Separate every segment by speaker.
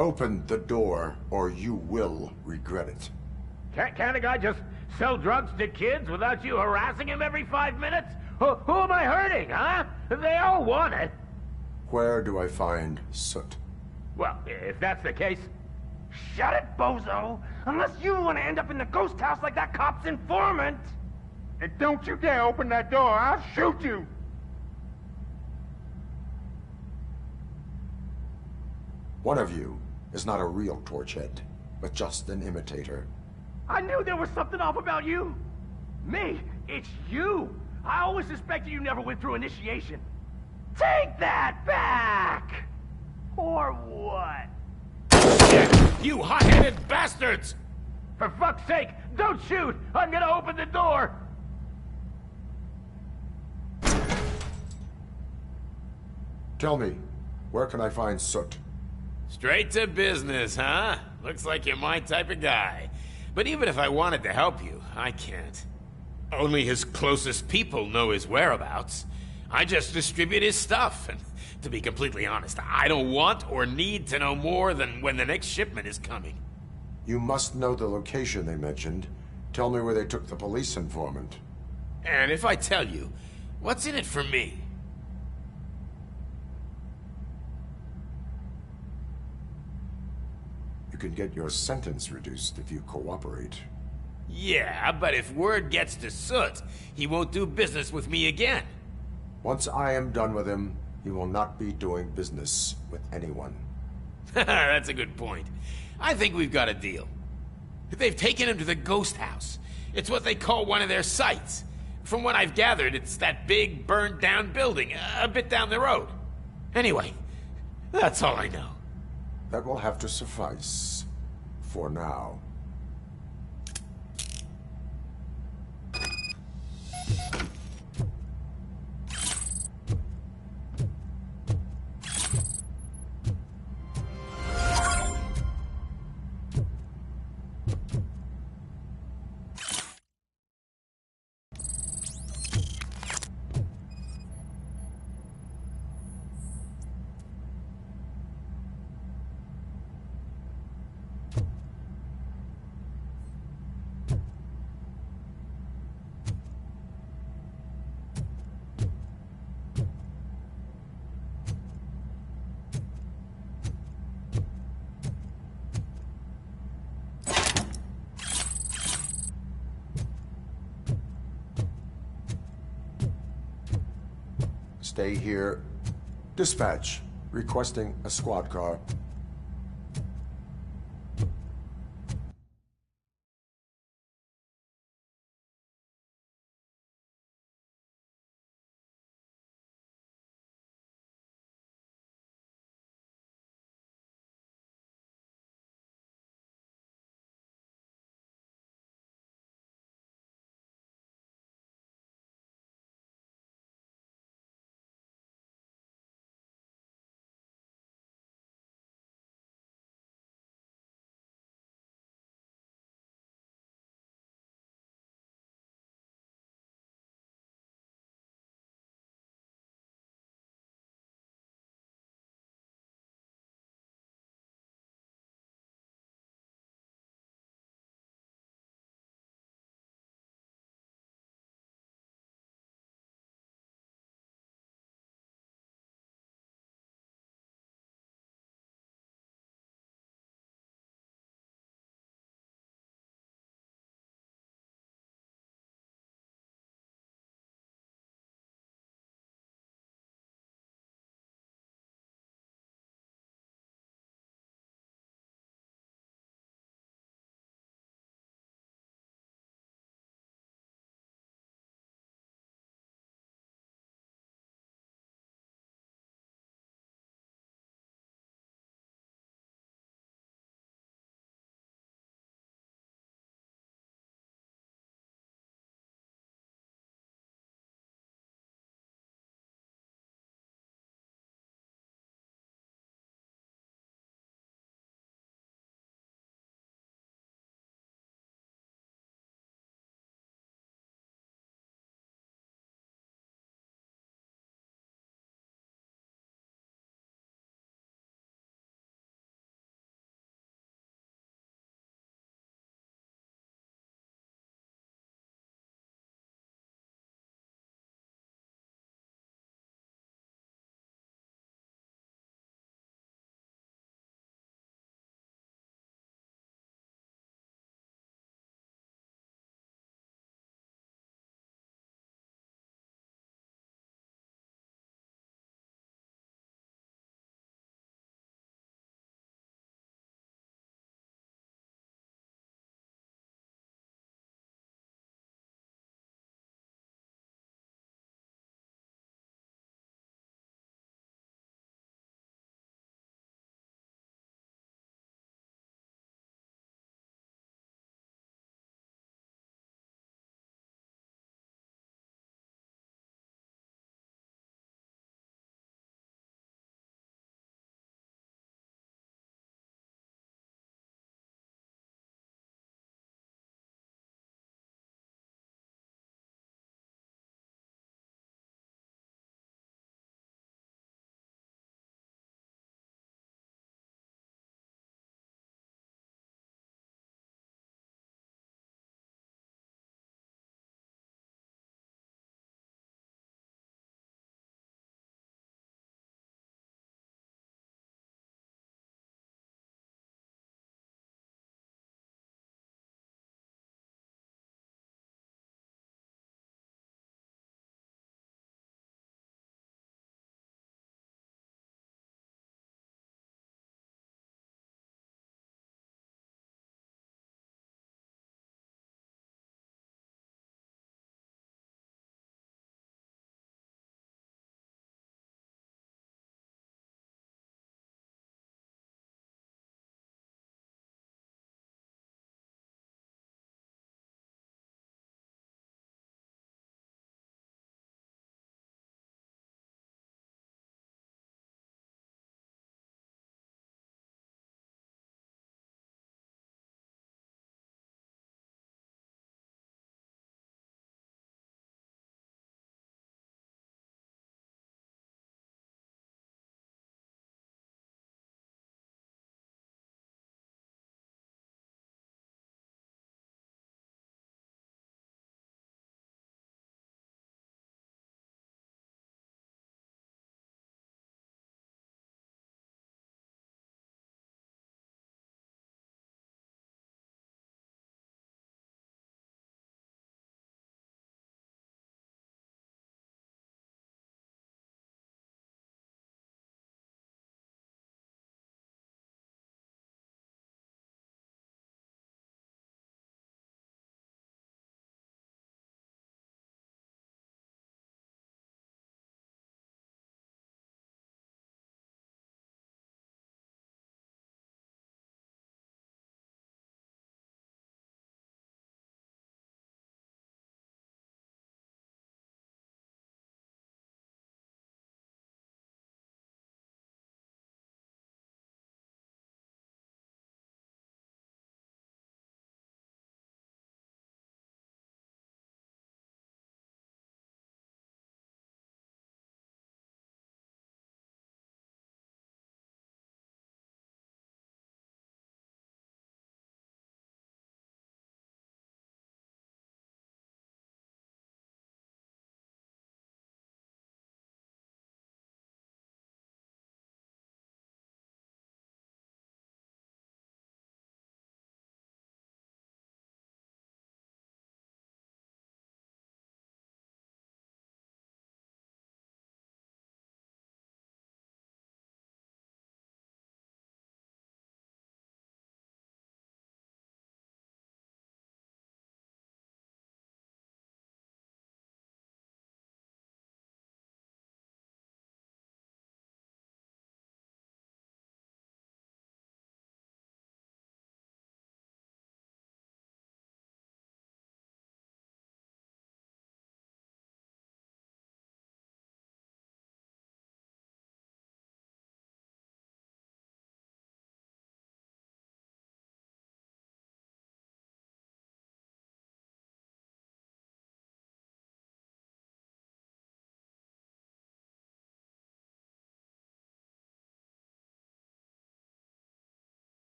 Speaker 1: Open the door, or you will regret it.
Speaker 2: Can't a guy just sell drugs to kids without you harassing him every 5 minutes? Who am I hurting, huh? They all want it.
Speaker 1: Where do I find Soot?
Speaker 2: Well, if that's the case... Shut it, bozo! Unless you want to end up in the ghost house like that cop's informant!
Speaker 3: And don't you dare open that door, I'll shoot you!
Speaker 1: One of you is not a real Torchhead, but just an imitator.
Speaker 2: I knew there was something off about you! Me? It's you! I always suspected you never went through initiation. Take that back! Or what?
Speaker 4: You hot-headed bastards!
Speaker 2: For fuck's sake, don't shoot! I'm gonna open the door!
Speaker 1: Tell me, where can I find Soot?
Speaker 4: Straight to business, huh? Looks like you're my type of guy. But even if I wanted to help you, I can't. Only his closest people know his whereabouts. I just distribute his stuff, and to be completely honest, I don't want or need to know more than when the next shipment is coming.
Speaker 1: You must know the location they mentioned. Tell me where they took the police informant.
Speaker 4: And if I tell you, what's in it for me?
Speaker 1: You can get your sentence reduced if you cooperate.
Speaker 4: Yeah, but if word gets to Soot, he won't do business with me again.
Speaker 1: Once I am done with him, he will not be doing business with anyone.
Speaker 4: That's a good point. I think we've got a deal. They've taken him to the ghost house. It's what they call one of their sites. From what I've gathered, it's that big, burned-down building, a bit down the road. Anyway, that's all I know.
Speaker 1: That will have to suffice. For now. Stay here. Dispatch. Requesting a squad car.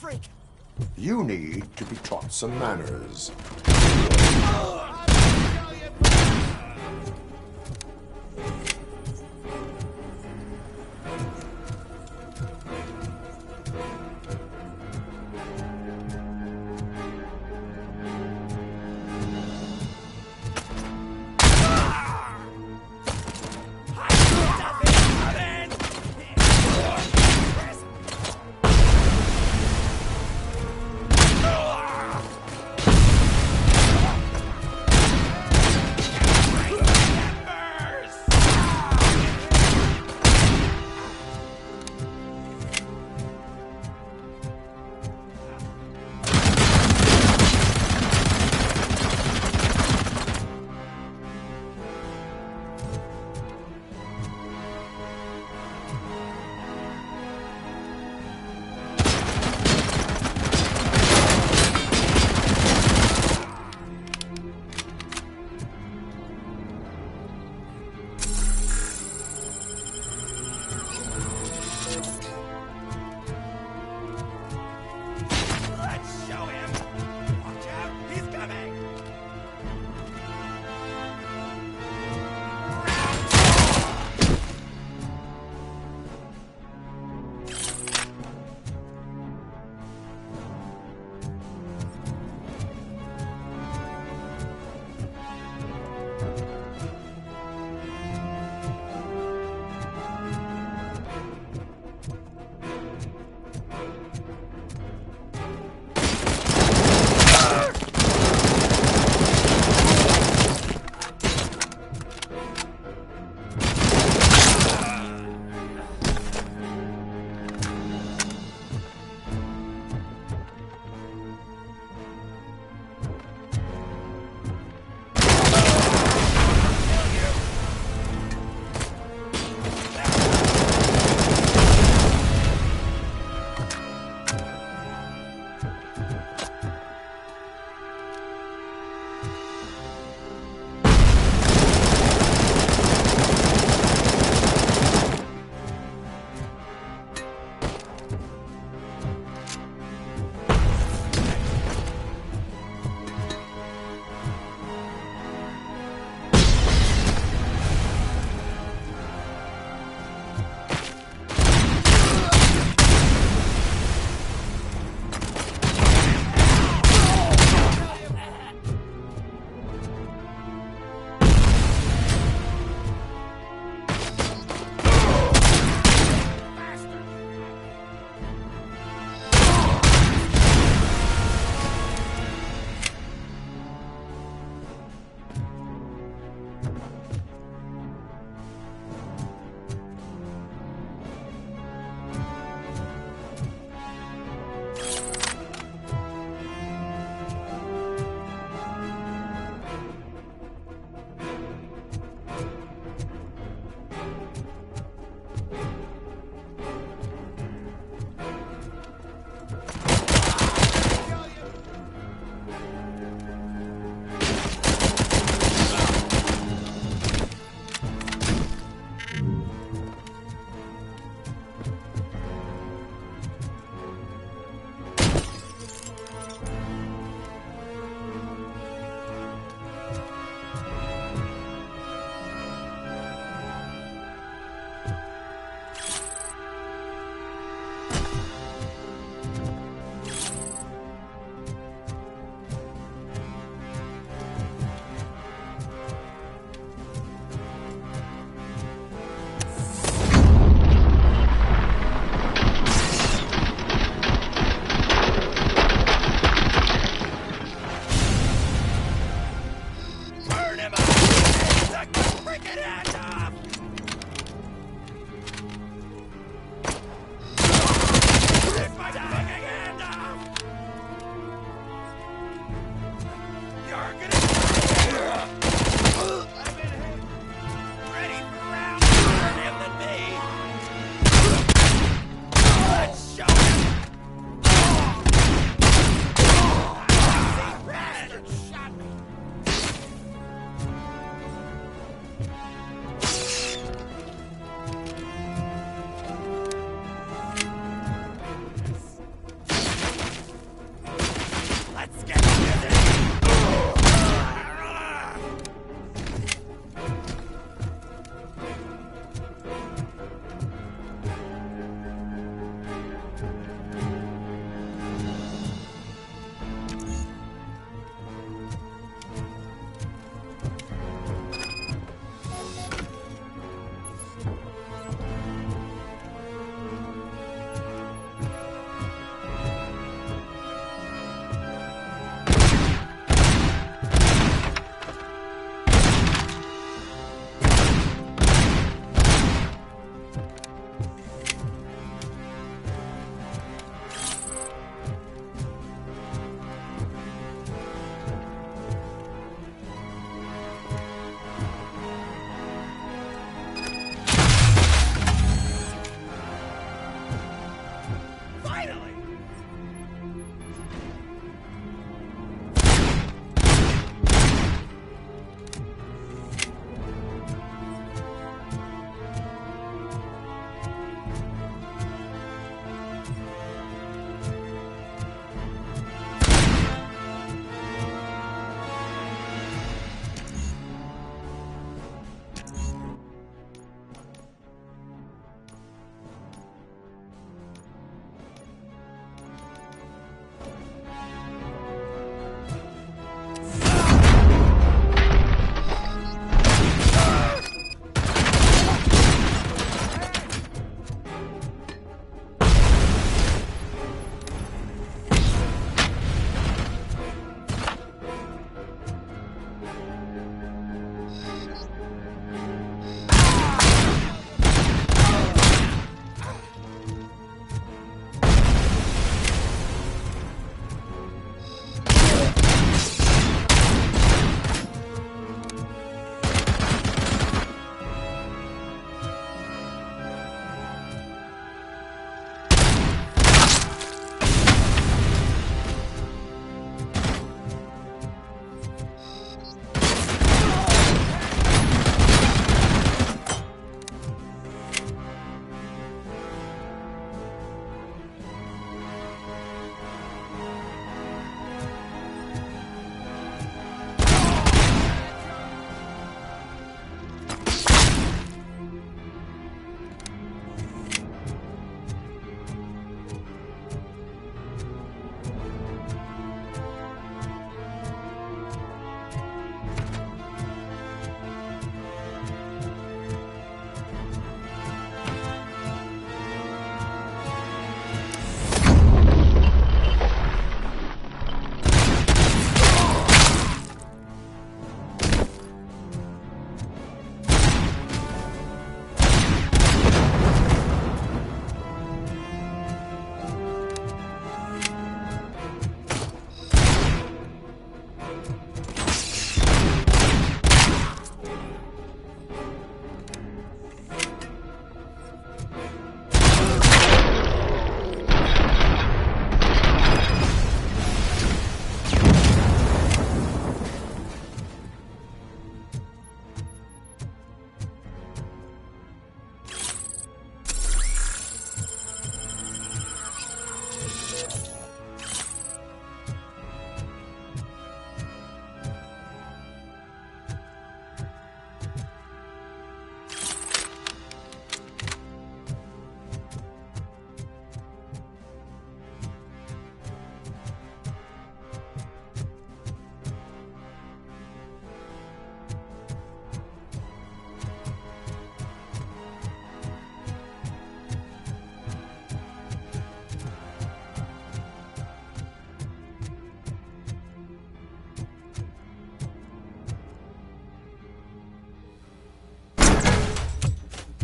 Speaker 5: freak!
Speaker 1: You need to be taught some manners.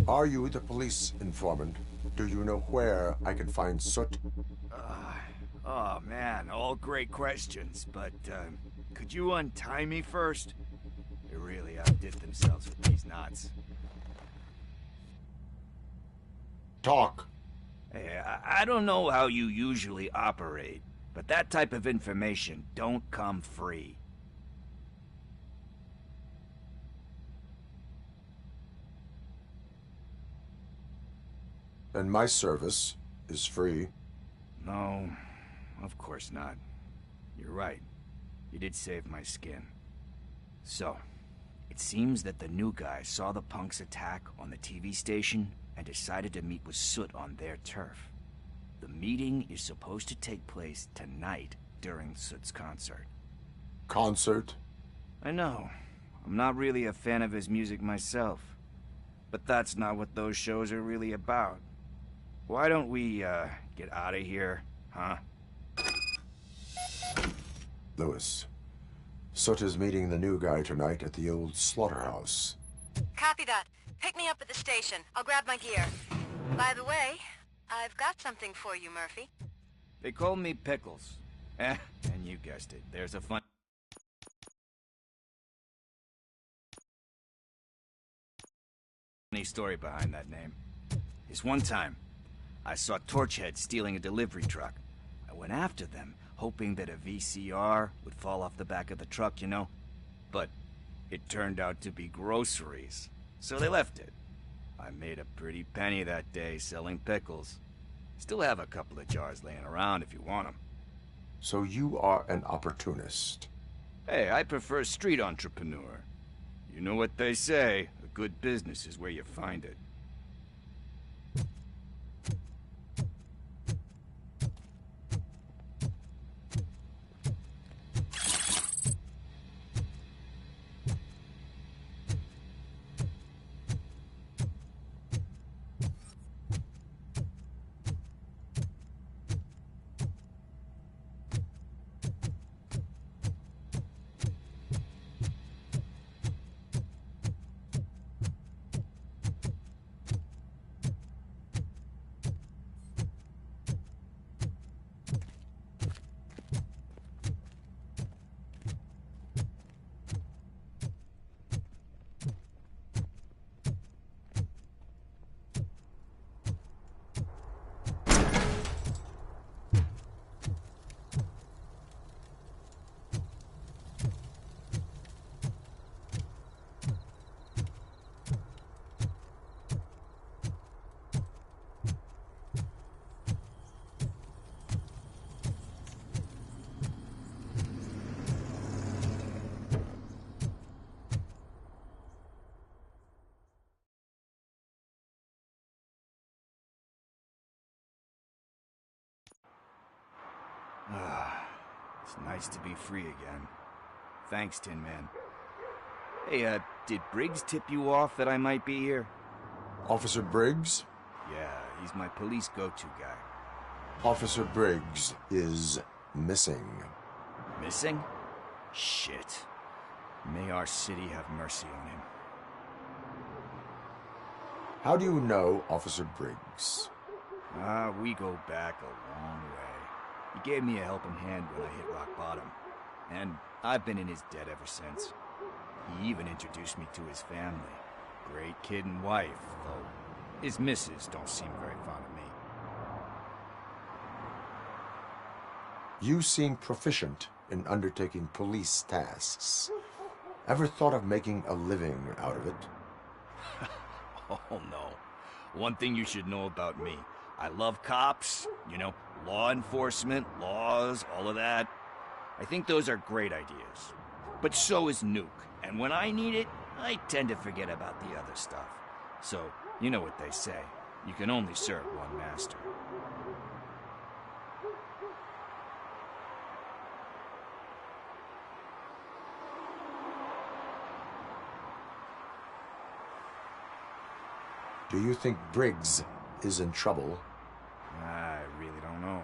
Speaker 1: Are you the police informant? Do you know where I can find Soot?
Speaker 5: Oh man, all great questions, but could you untie me first? They really outdid themselves with these knots.
Speaker 1: Talk.
Speaker 5: Hey, I don't know how you usually operate, but that type of information don't come free.
Speaker 1: And my service is free.
Speaker 5: No, of course not. You're right. You did save my skin. So, it seems that the new guy saw the punk's attack on the TV station and decided to meet with Soot on their turf. The meeting is supposed to take place tonight during Soot's concert.
Speaker 1: Concert?
Speaker 5: I know. I'm not really a fan of his music myself. But that's not what those shows are really about. Why don't we, get out of here, huh?
Speaker 1: Lewis. Soot is meeting the new guy tonight at the old slaughterhouse.
Speaker 6: Copy that. Pick me up at the station. I'll grab my gear. By the way, I've got something for you, Murphy.
Speaker 5: They call me Pickles. And you guessed it, there's a funny story behind that name. This one time, I saw Torchhead stealing a delivery truck. I went after them, hoping that a VCR would fall off the back of the truck, you know? But it turned out to be groceries, so they left it. I made a pretty penny that day selling pickles. Still have a couple of jars laying around if you want them.
Speaker 1: So you are an opportunist.
Speaker 5: Hey, I prefer street entrepreneur. You know what they say, a good business is where you find it. It's nice to be free again. Thanks, Tin Man. Hey, did Briggs tip you off that I might be here?
Speaker 1: Officer Briggs?
Speaker 5: Yeah, he's my police go-to guy.
Speaker 1: Officer Briggs is missing.
Speaker 5: Missing? Shit. May our city have mercy on him.
Speaker 1: How do you know Officer Briggs?
Speaker 5: We go back a long way. He gave me a helping hand when I hit rock bottom, and I've been in his debt ever since. He even introduced me to his family. Great kid and wife, though his missus don't seem very fond of me.
Speaker 1: You seem proficient in undertaking police tasks. Ever thought of making a living out of it?
Speaker 5: Oh no. One thing you should know about me. I love cops, you know, law enforcement, laws, all of that. I think those are great ideas. But so is Nuke, and when I need it, I tend to forget about the other stuff. So, you know what they say. You can only serve one master.
Speaker 1: Do you think Briggs is in trouble?
Speaker 5: I really don't know.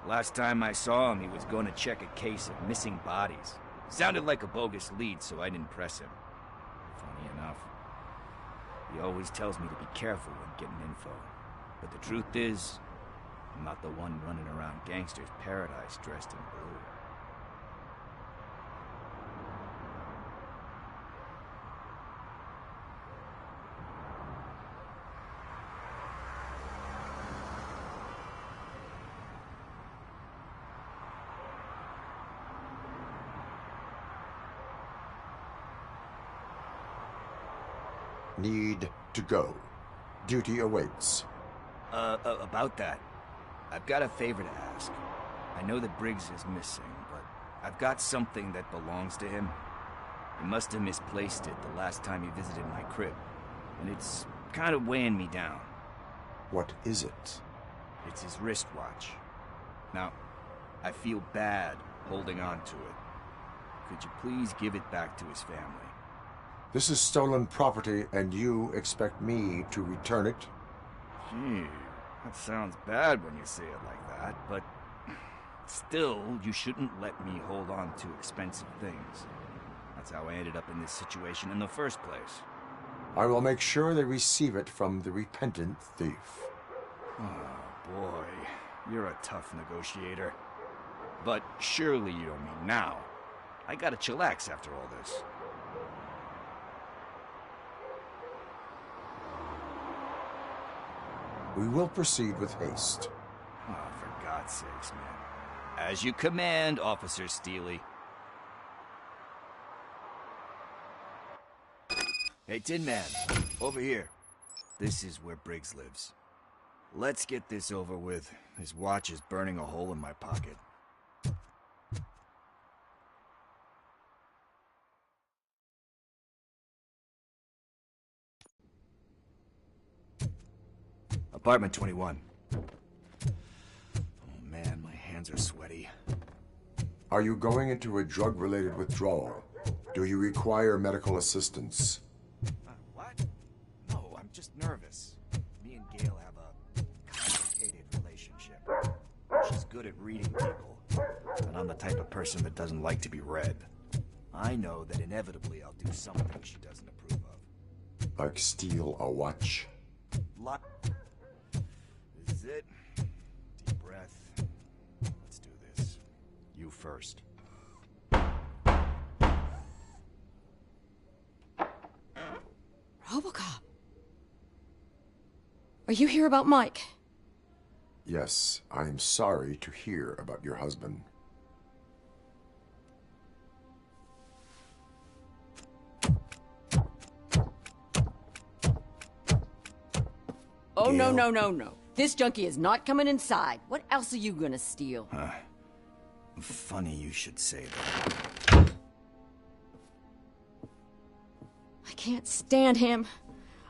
Speaker 5: Last time I saw him, he was going to check a case of missing bodies. Sounded like a bogus lead, so I didn't press him. Funny enough. He always tells me to be careful when getting info. But the truth is, I'm not the one running around gangster's paradise dressed in blue.
Speaker 1: Need to go. Duty awaits.
Speaker 5: About that, I've got a favor to ask. I know that Briggs is missing, but I've got something that belongs to him. He must have misplaced it the last time he visited my crib, and it's kind of weighing me down.
Speaker 1: What is it?
Speaker 5: It's his wristwatch. Now, I feel bad holding on to it. Could you please give it back to his family?
Speaker 1: This is stolen property, and you expect me to return it?
Speaker 5: Gee, that sounds bad when you say it like that, but still, you shouldn't let me hold on to expensive things. That's how I ended up in this situation in the first place.
Speaker 1: I will make sure they receive it from the repentant thief.
Speaker 5: Oh, boy. You're a tough negotiator. But surely you don't mean now. I gotta chillax after all this.
Speaker 1: We will proceed with haste.
Speaker 5: Oh, for God's sakes, man. As you command, Officer Steely. Hey, Tin Man, over here. This is where Briggs lives. Let's get this over with. His watch is burning a hole in my pocket. Apartment 21. Oh man, my hands are sweaty.
Speaker 1: Are you going into a drug-related withdrawal? Do you require medical assistance?
Speaker 5: What? No, I'm just nervous. Me and Gail have a complicated relationship. She's good at reading people, and I'm the type of person that doesn't like to be read. I know that inevitably I'll do something she doesn't approve of.
Speaker 1: Like steal a watch?
Speaker 5: Luck. This is it. Deep breath. Let's do this. You first.
Speaker 7: Robocop. Are you here about Mike?
Speaker 1: Yes, I am sorry to hear about your husband.
Speaker 7: Oh,
Speaker 5: Gail.
Speaker 7: no. This junkie is not coming inside. What else are you gonna steal?
Speaker 5: Funny you should say that.
Speaker 7: I can't stand him.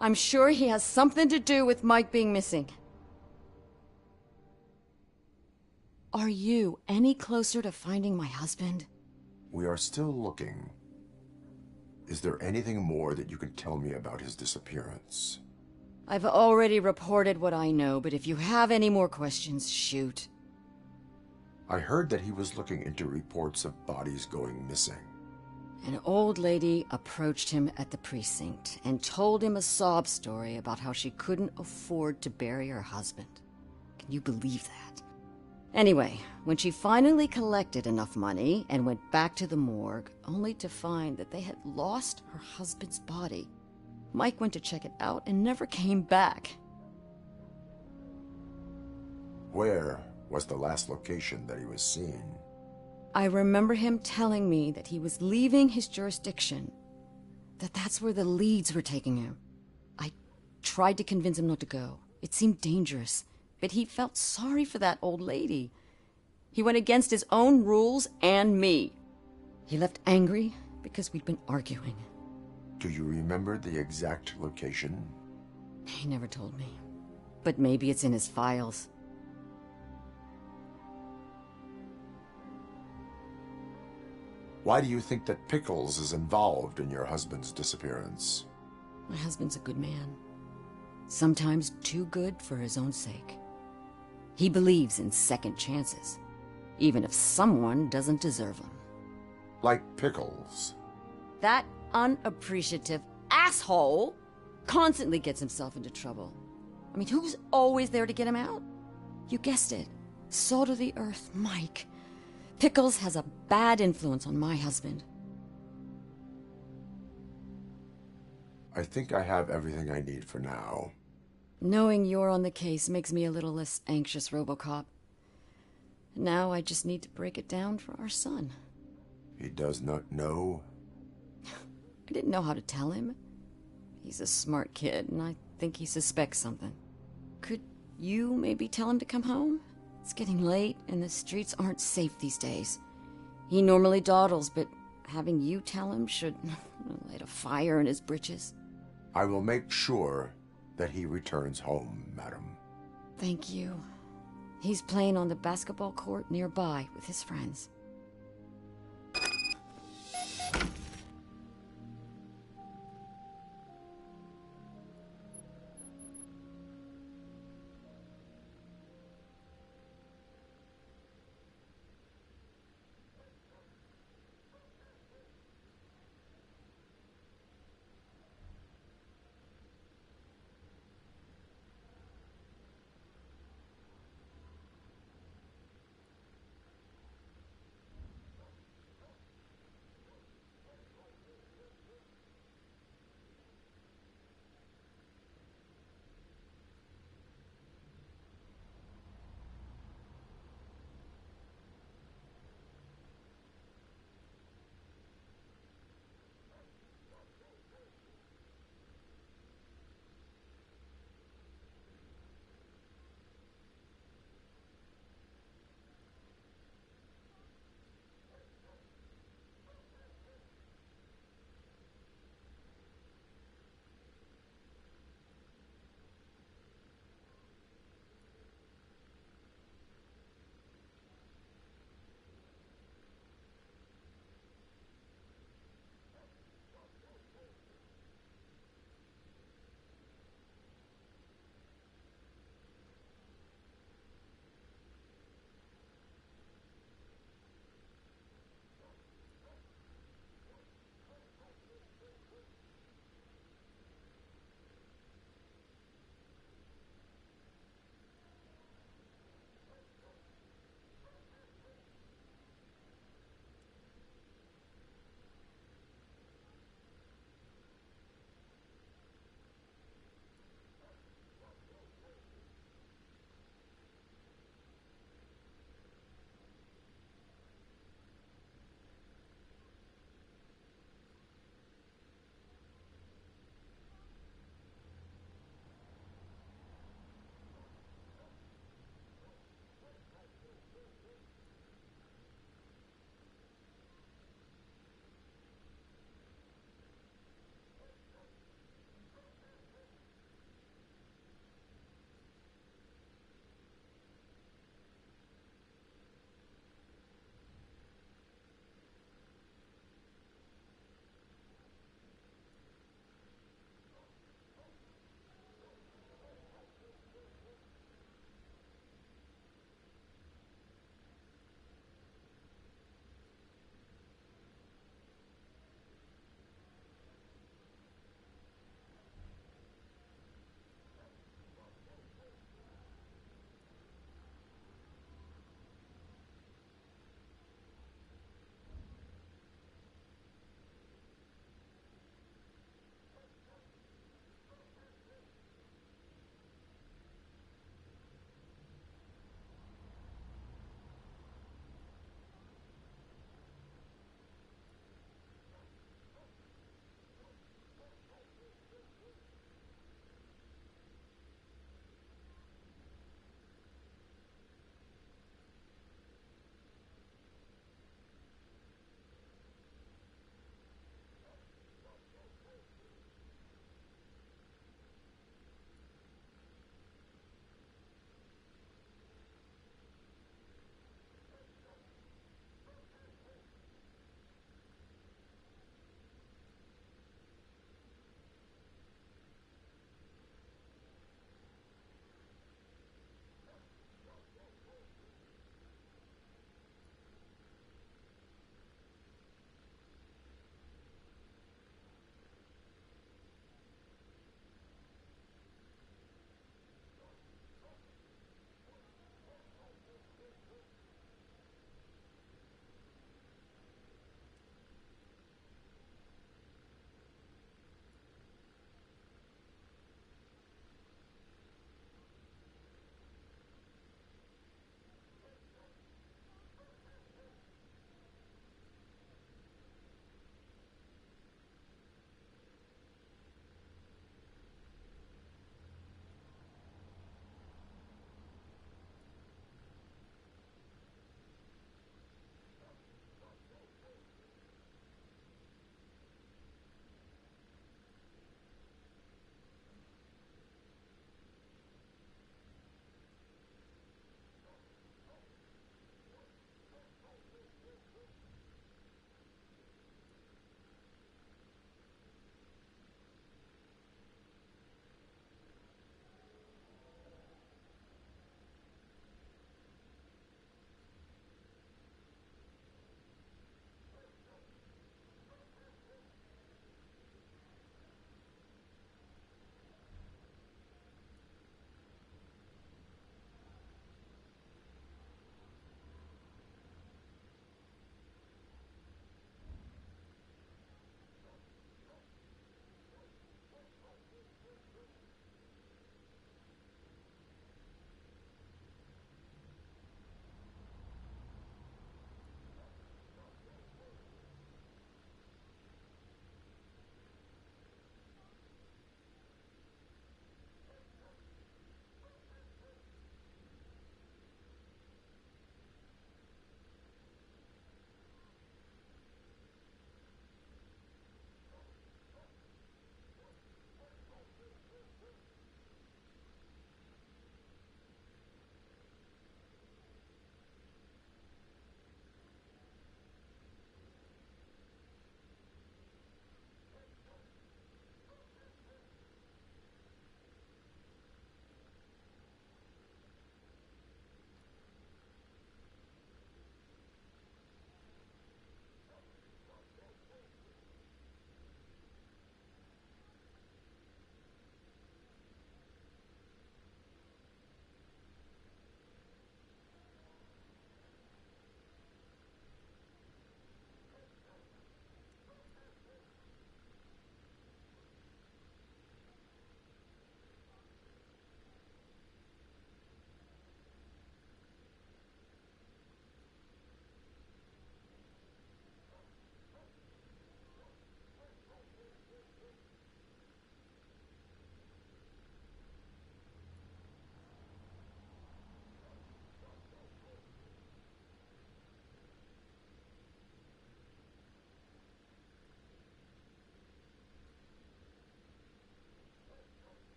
Speaker 7: I'm sure he has something to do with Mike being missing. Are you any closer to finding my husband?
Speaker 1: We are still looking. Is there anything more that you can tell me about his disappearance?
Speaker 7: I've already reported what I know, but if you have any more questions, shoot.
Speaker 1: I heard that he was looking into reports of bodies going missing.
Speaker 7: An old lady approached him at the precinct and told him a sob story about how she couldn't afford to bury her husband. Can you believe that? Anyway, when she finally collected enough money and went back to the morgue, only to find that they had lost her husband's body, Mike went to check it out and never came back.
Speaker 1: Where was the last location that he was seen?
Speaker 7: I remember him telling me that he was leaving his jurisdiction, that's where the leads were taking him. I tried to convince him not to go. It seemed dangerous, but he felt sorry for that old lady. He went against his own rules and me. He left angry because we'd been arguing.
Speaker 1: Do you remember the exact location?
Speaker 7: He never told me, but maybe it's in his files.
Speaker 1: Why do you think that Pickles is involved in your husband's disappearance?
Speaker 7: My husband's a good man. Sometimes too good for his own sake. He believes in second chances, even if someone doesn't deserve them.
Speaker 1: Like Pickles.
Speaker 7: That unappreciative asshole Constantly gets himself into trouble. I mean, who's always there to get him out? You guessed it. Salt of the earth, Mike. Pickles has a bad influence on my husband.
Speaker 1: I think I have everything I need for now.
Speaker 7: Knowing you're on the case makes me a little less anxious, Robocop. Now I just need to break it down for our son.
Speaker 1: He does not know?
Speaker 7: I didn't know how to tell him. He's a smart kid, and I think he suspects something. Could you maybe tell him to come home? It's getting late, and the streets aren't safe these days. He normally dawdles, but having you tell him should light a fire in his britches.
Speaker 1: I will make sure that he returns home, madam.
Speaker 7: Thank you. He's playing on the basketball court nearby with his friends.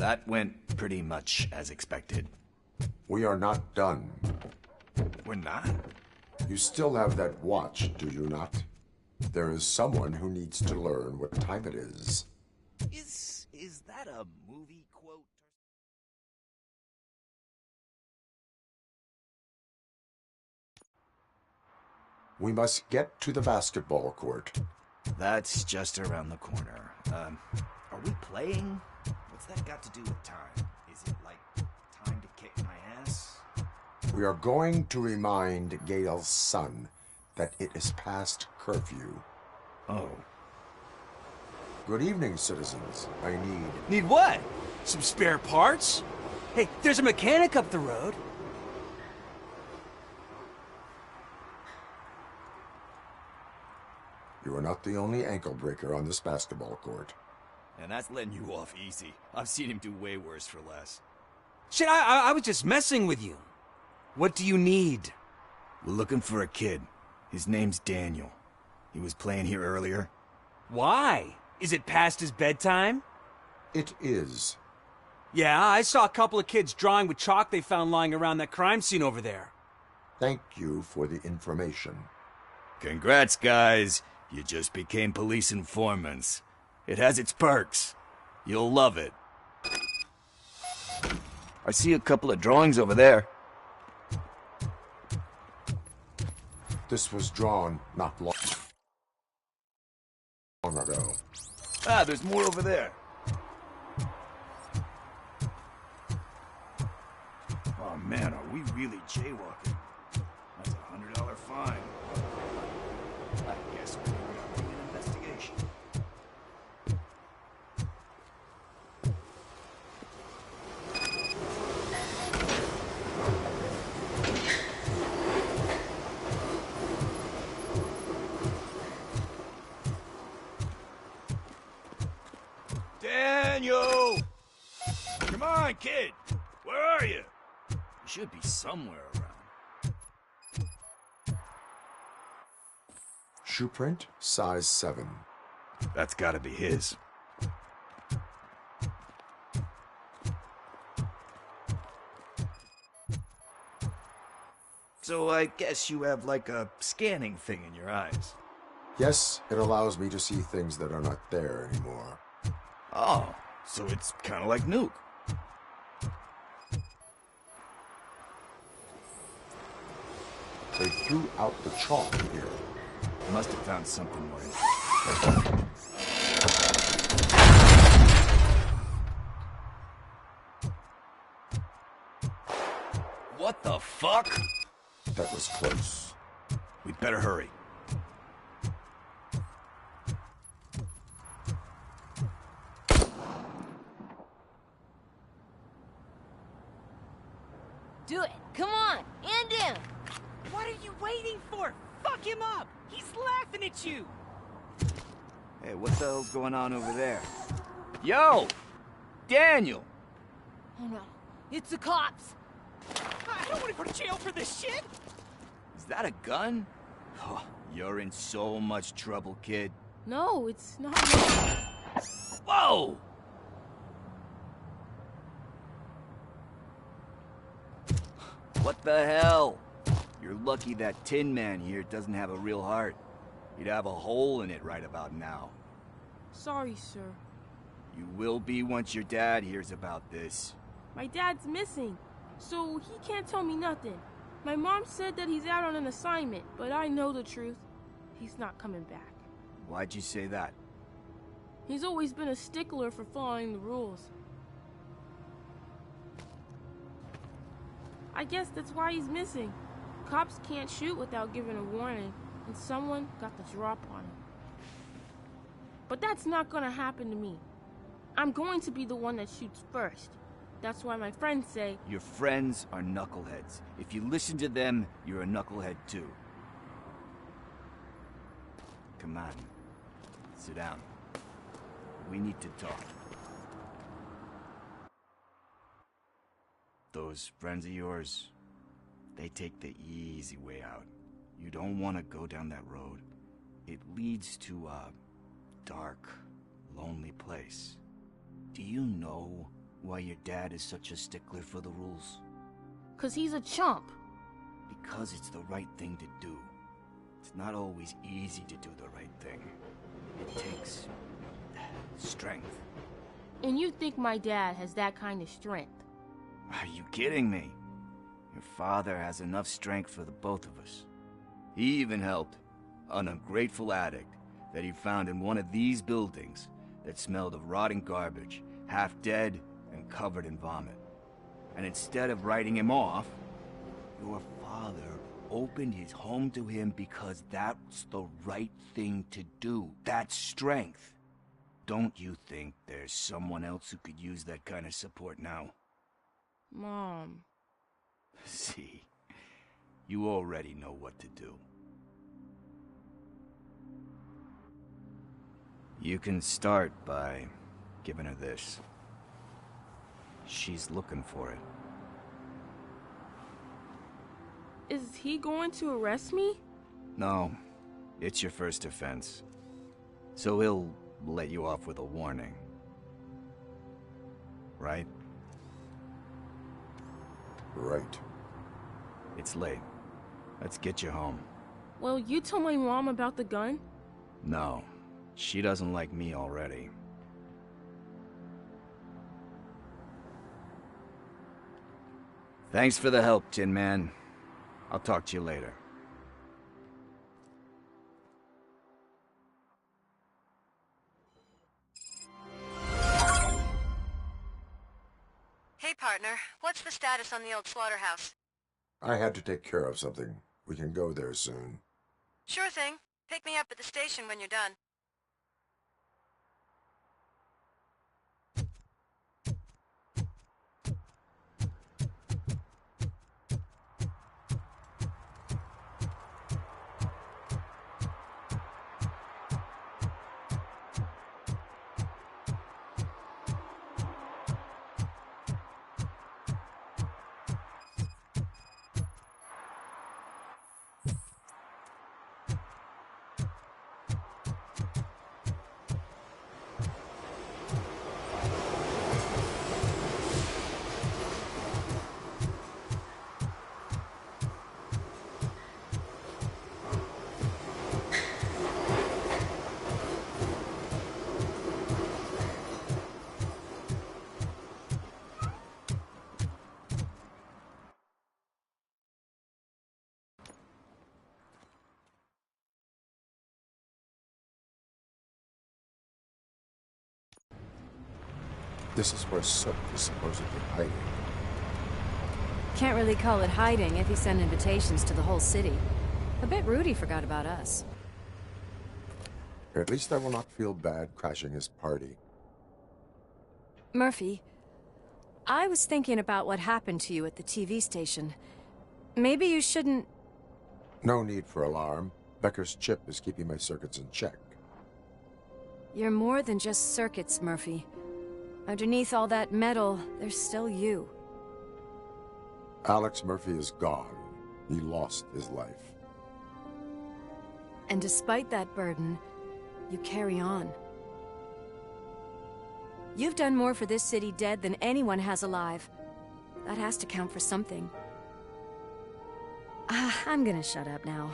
Speaker 5: That went pretty much as expected.
Speaker 1: We are not done.
Speaker 5: We're not?
Speaker 1: You still have that watch, do you not? There is someone who needs to learn what time it is.
Speaker 5: Is that a movie quote?
Speaker 1: We must get to the basketball court.
Speaker 5: That's just around the corner. Are we playing? What's that got to do with time? Is it like time to kick my ass?
Speaker 1: We are going to remind Gale's son that it is past curfew.
Speaker 5: Oh.
Speaker 1: Good evening, citizens. I need...
Speaker 8: Need what? Some spare parts? Hey, there's a mechanic up the road.
Speaker 1: You are not the only ankle breaker on this basketball court.
Speaker 5: And that's letting you off easy. I've seen him do way worse for less.
Speaker 8: Shit, I was just messing with you. What do you need?
Speaker 5: We're looking for a kid. His name's Daniel. He was playing here earlier.
Speaker 8: Why? Is it past his bedtime?
Speaker 1: It is.
Speaker 8: Yeah, I saw a couple of kids drawing with chalk they found lying around that crime scene over there.
Speaker 1: Thank you for the information.
Speaker 5: Congrats, guys. You just became police informants. It has its perks. You'll love it. I see a couple of drawings over there.
Speaker 1: This was drawn not long ago.
Speaker 5: Ah, there's more over there. Oh man, are we really jaywalking? That's a $100 fine. I guess we're doing an investigation. Daniel! Come on, kid! Where are you? You should be somewhere around.
Speaker 1: Shoe print, size 7.
Speaker 5: That's gotta be his. So I guess you have like a scanning thing in your eyes.
Speaker 1: Yes, it allows me to see things that are not there anymore.
Speaker 5: Oh, so it's kind of like Nuke.
Speaker 1: They threw out the chalk here.
Speaker 5: Must have found something more interesting. What the fuck?
Speaker 1: That was close.
Speaker 5: We'd better hurry.
Speaker 9: Do it. Come on. And down.
Speaker 10: What are you waiting for? Fuck him up! He's laughing at you!
Speaker 5: Hey, what the hell's going on over there? Yo! Daniel!
Speaker 9: Oh no. It's the cops.
Speaker 10: I don't want to go to jail for this shit!
Speaker 5: Is that a gun? Oh, you're in so much trouble, kid.
Speaker 9: No, it's not.
Speaker 5: Whoa! What the hell? You're lucky that Tin Man here doesn't have a real heart. He'd have a hole in it right about now.
Speaker 11: Sorry, sir.
Speaker 5: You will be once your dad hears about this.
Speaker 11: My dad's missing, so he can't tell me nothing. My mom said that he's out on an assignment, but I know the truth. He's not coming back.
Speaker 5: Why'd you say that?
Speaker 11: He's always been a stickler for following the rules. I guess that's why he's missing. Cops can't shoot without giving a warning, and someone got the drop on him. But that's not gonna happen to me. I'm going to be the one that shoots first. That's why my friends say...
Speaker 5: Your friends are knuckleheads. If you listen to them, you're a knucklehead too. Come on. Sit down. We need to talk. Those friends of yours, they take the easy way out. You don't want to go down that road. It leads to a dark, lonely place. Do you know why your dad is such a stickler for the rules?
Speaker 11: 'Cause he's a chump.
Speaker 5: Because it's the right thing to do. It's not always easy to do the right thing. It takes strength.
Speaker 11: And you think my dad has that kind of strength?
Speaker 5: Are you kidding me? Your father has enough strength for the both of us. He even helped an ungrateful addict that he found in one of these buildings that smelled of rotting garbage, half dead and covered in vomit. And instead of writing him off, your father opened his home to him because that's the right thing to do. That's strength. Don't you think there's someone else who could use that kind of support now?
Speaker 11: Mom.
Speaker 5: See, you already know what to do. You can start by giving her this. She's looking for it.
Speaker 11: Is he going to arrest me?
Speaker 5: No, it's your first offense. So he'll let you off with a warning. Right?
Speaker 1: Right.
Speaker 5: It's late. Let's get you home.
Speaker 11: Well, you told my mom about the gun?
Speaker 5: No, she doesn't like me already. Thanks for the help, Tin Man. I'll talk to you later.
Speaker 6: Hey, partner. What's the status on the old slaughterhouse?
Speaker 1: I had to take care of something. We can go there soon.
Speaker 6: Sure thing. Pick me up at the station when you're done.
Speaker 1: This is where Sook is supposedly hiding.
Speaker 12: Can't really call it hiding if he sent invitations to the whole city. A bit rude he forgot about us.
Speaker 1: At least I will not feel bad crashing his party.
Speaker 12: Murphy, I was thinking about what happened to you at the TV station. Maybe you shouldn't...
Speaker 1: No need for alarm. Becker's chip is keeping my circuits in check.
Speaker 12: You're more than just circuits, Murphy. Underneath all that metal, there's still you.
Speaker 1: Alex Murphy is gone. He lost his life.
Speaker 12: And despite that burden, you carry on. You've done more for this city dead than anyone has alive. That has to count for something. I'm gonna shut up now.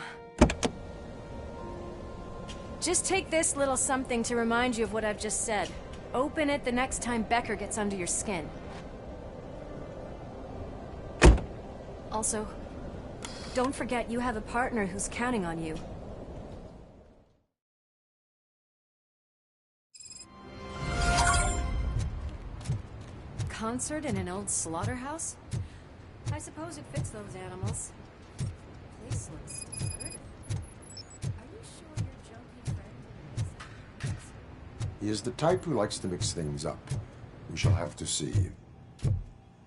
Speaker 12: Just take this little something to remind you of what I've just said. Open it the next time Becker gets under your skin. Also, don't forget you have a partner who's counting on you. Concert in an old slaughterhouse? I suppose it fits those animals. Place looks good. Are you sure your junkie friend...
Speaker 1: He is the type who likes to mix things up. We shall have to see.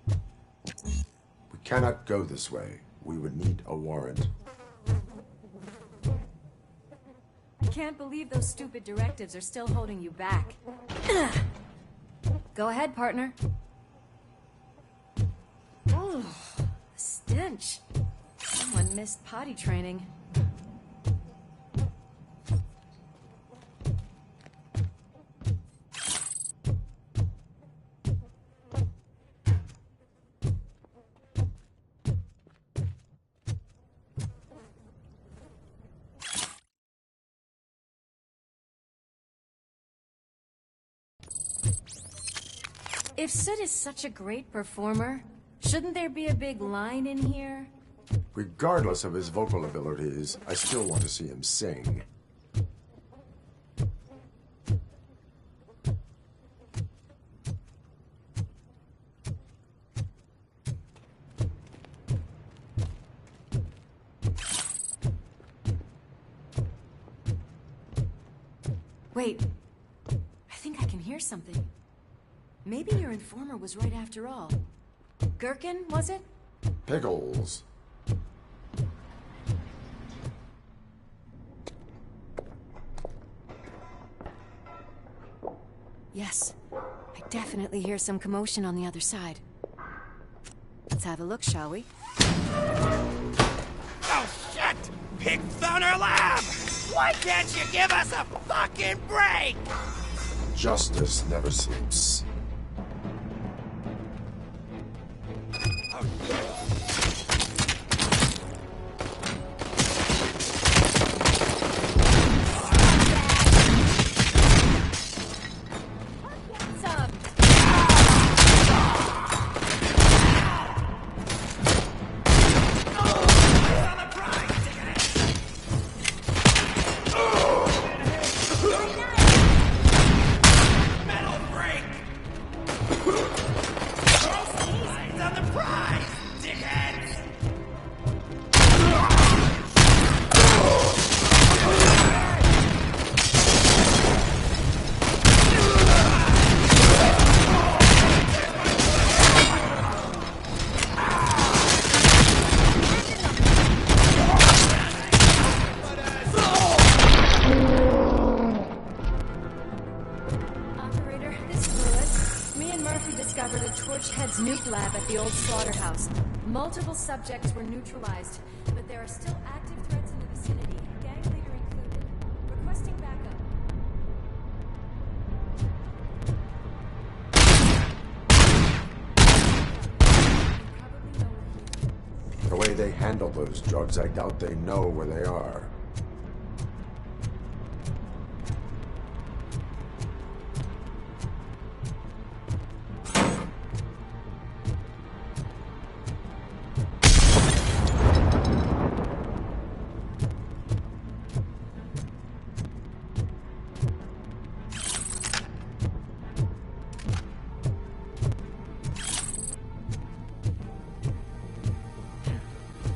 Speaker 1: We cannot go this way. We would need a warrant.
Speaker 12: I can't believe those stupid directives are still holding you back. Go ahead, partner. Oh, the stench. Someone missed potty training. If Sid is such a great performer, shouldn't there be a big line in here?
Speaker 1: Regardless of his vocal abilities, I still want to see him sing.
Speaker 12: Wait, I think I can hear something. Maybe your informer was right after all. Gherkin, was it?
Speaker 1: Pickles.
Speaker 12: Yes, I definitely hear some commotion on the other side. Let's have a look, shall we?
Speaker 10: Oh, shit! Pig Thunder Lab! Why can't you give us a fucking break?
Speaker 1: Justice never sleeps.
Speaker 12: Nuke lab at the old slaughterhouse. Multiple subjects were neutralized, but there are still active threats in the vicinity, gang leader included. Requesting backup.
Speaker 1: The way they handle those drugs, I doubt they know where they are.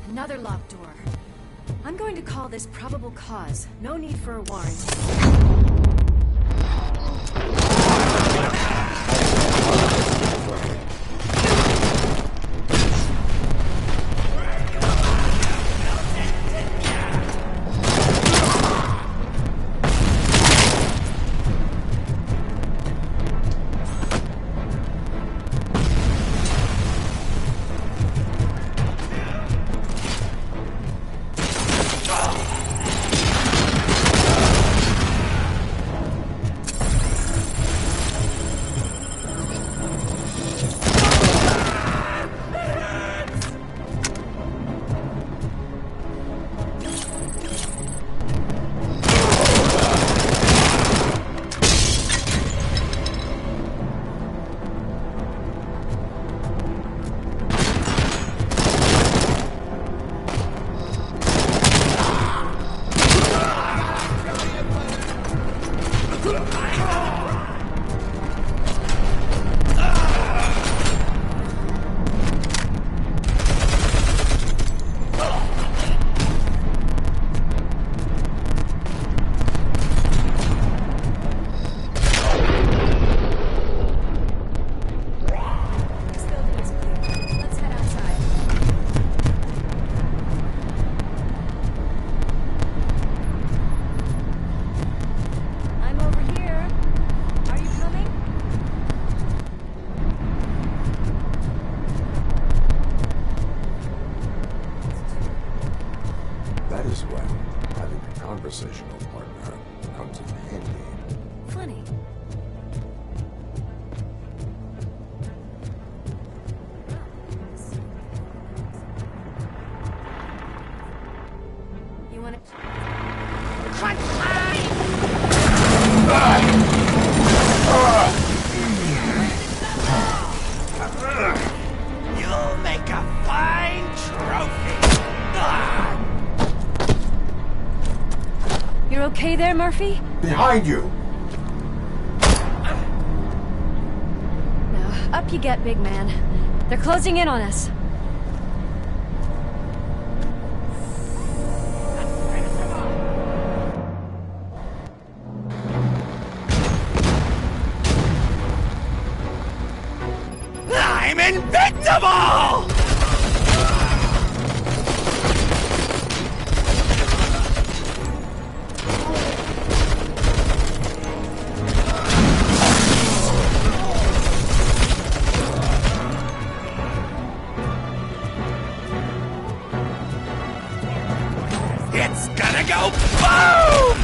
Speaker 12: Another locked door. I'm going to call this probable cause. No need for a warrant. there, Murphy?
Speaker 1: Behind you!
Speaker 12: Now, up you get, big man. They're closing in on us.
Speaker 10: I'm invincible! It's gonna go boom!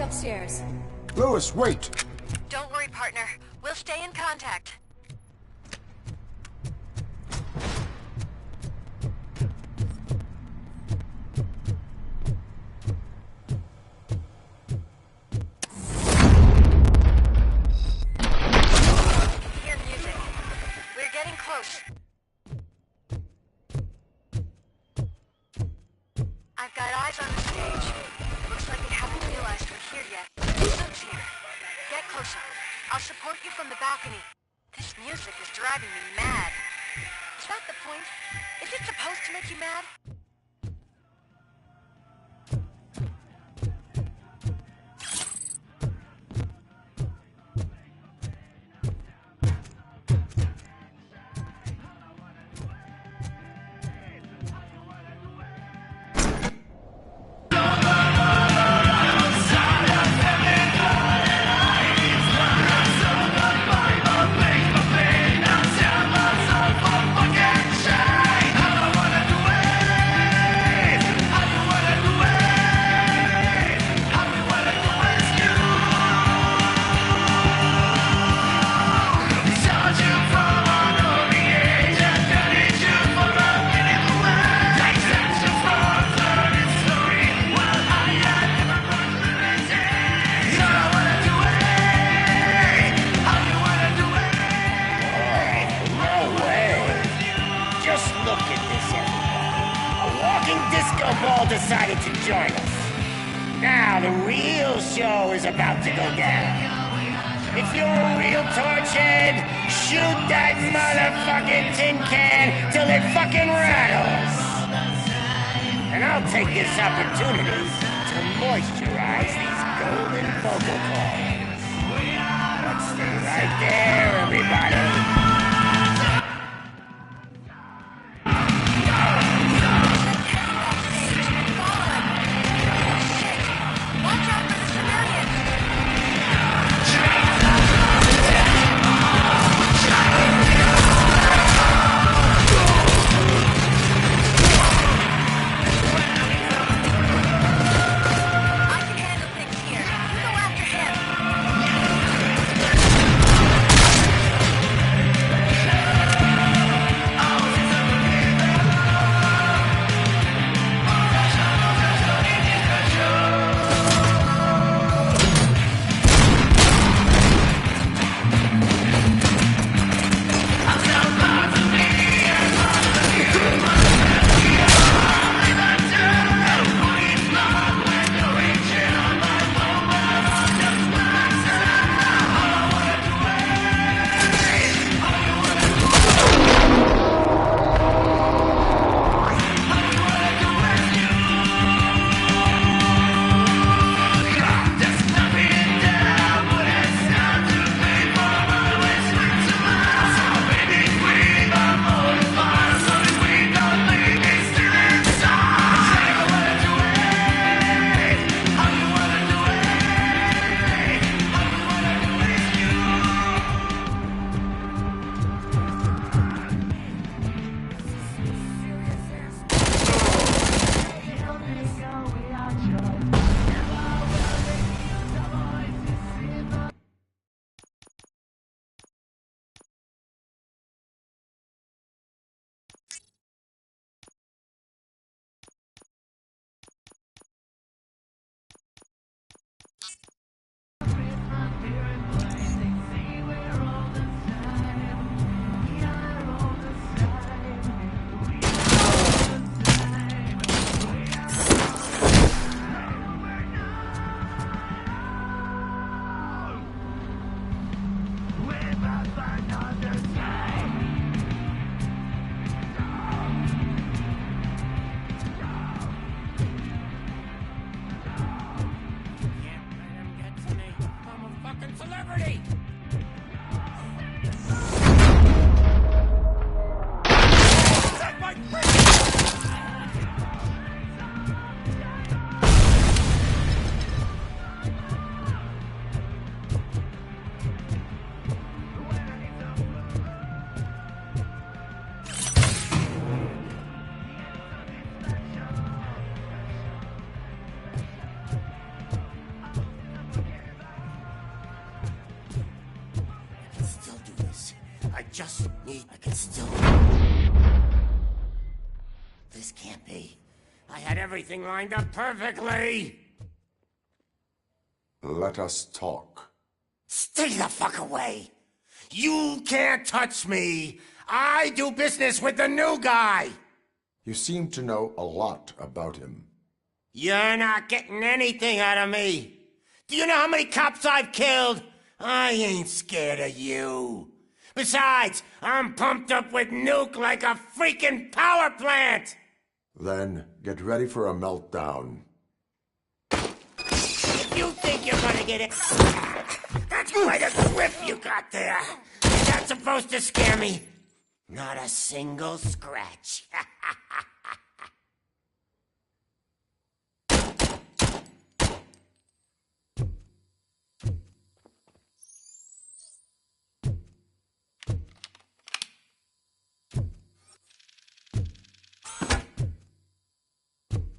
Speaker 12: Upstairs.
Speaker 1: Lewis, wait!
Speaker 6: Don't worry, partner. We'll stay in contact. Hear music. We're getting close. I've got eyes on the stage. Looks like they haven't realized we're here yet. Soon's here. Get closer. I'll support you from the balcony. This music is driving me mad. Is that the point? Is it supposed to make you mad?
Speaker 10: Decided to join us. Now the real show is about to go down. If you're a real torchhead, shoot that motherfucking tin can till it fucking rattles. And I'll take this opportunity to moisturize these golden vocal cords. Let's stay right there, everybody. just need... I can still... This can't be. I had everything lined up perfectly!
Speaker 1: Let us talk.
Speaker 10: Stay the fuck away! You can't touch me! I do business with the new guy!
Speaker 1: You seem to know a lot about him.
Speaker 10: You're not getting anything out of me! Do you know how many cops I've killed? I ain't scared of you. Besides, I'm pumped up with nuke like a freaking power plant!
Speaker 1: Then get ready for a meltdown.
Speaker 10: If you think you're gonna get it... That's quite a grip you got there. Is that supposed to scare me? Not a single scratch.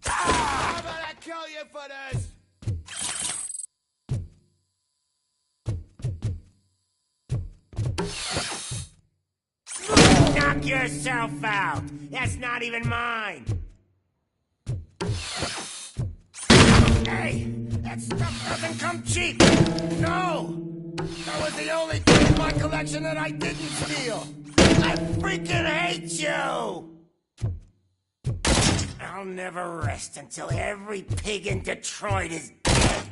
Speaker 2: How about I kill you for this?
Speaker 10: Knock yourself out. That's not even mine. Hey, that stuff doesn't come cheap. No, that was the only thing in my collection that I didn't steal. I freaking hate you. I'll never rest until every pig in Detroit is dead.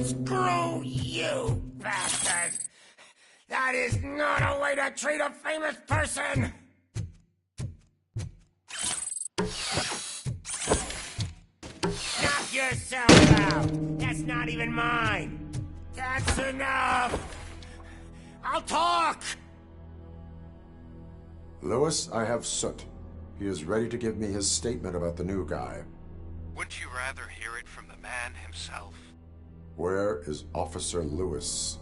Speaker 10: Screw you, bastard! That is not a way to treat a famous person! Knock yourself out! That's not even mine! That's enough! I'll talk!
Speaker 1: Lewis, I have Soot. He is ready to give me his statement about the new guy.
Speaker 13: Wouldn't you rather hear it from the man himself?
Speaker 1: Where is Officer Lewis?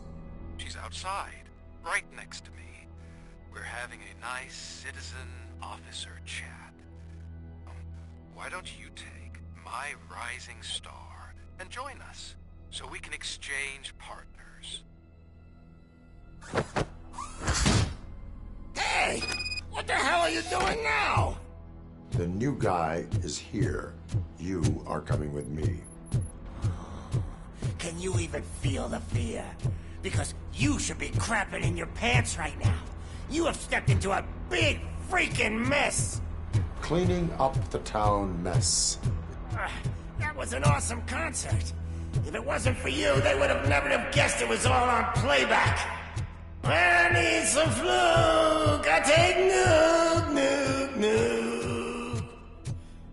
Speaker 13: She's outside, right next to me. We're having a nice citizen-officer chat. Why don't you take my rising star and join us, so we can exchange partners?
Speaker 10: Hey! What the hell are you doing now?
Speaker 1: The new guy is here. You are coming with me.
Speaker 10: Can you even feel the fear? Because you should be crapping in your pants right now. You have stepped into a big freaking mess.
Speaker 1: Cleaning up the town mess.
Speaker 10: That was an awesome concert. If it wasn't for you, they would have never have guessed it was all on playback. When I need some fluke, I take nuke, nuke, nuke.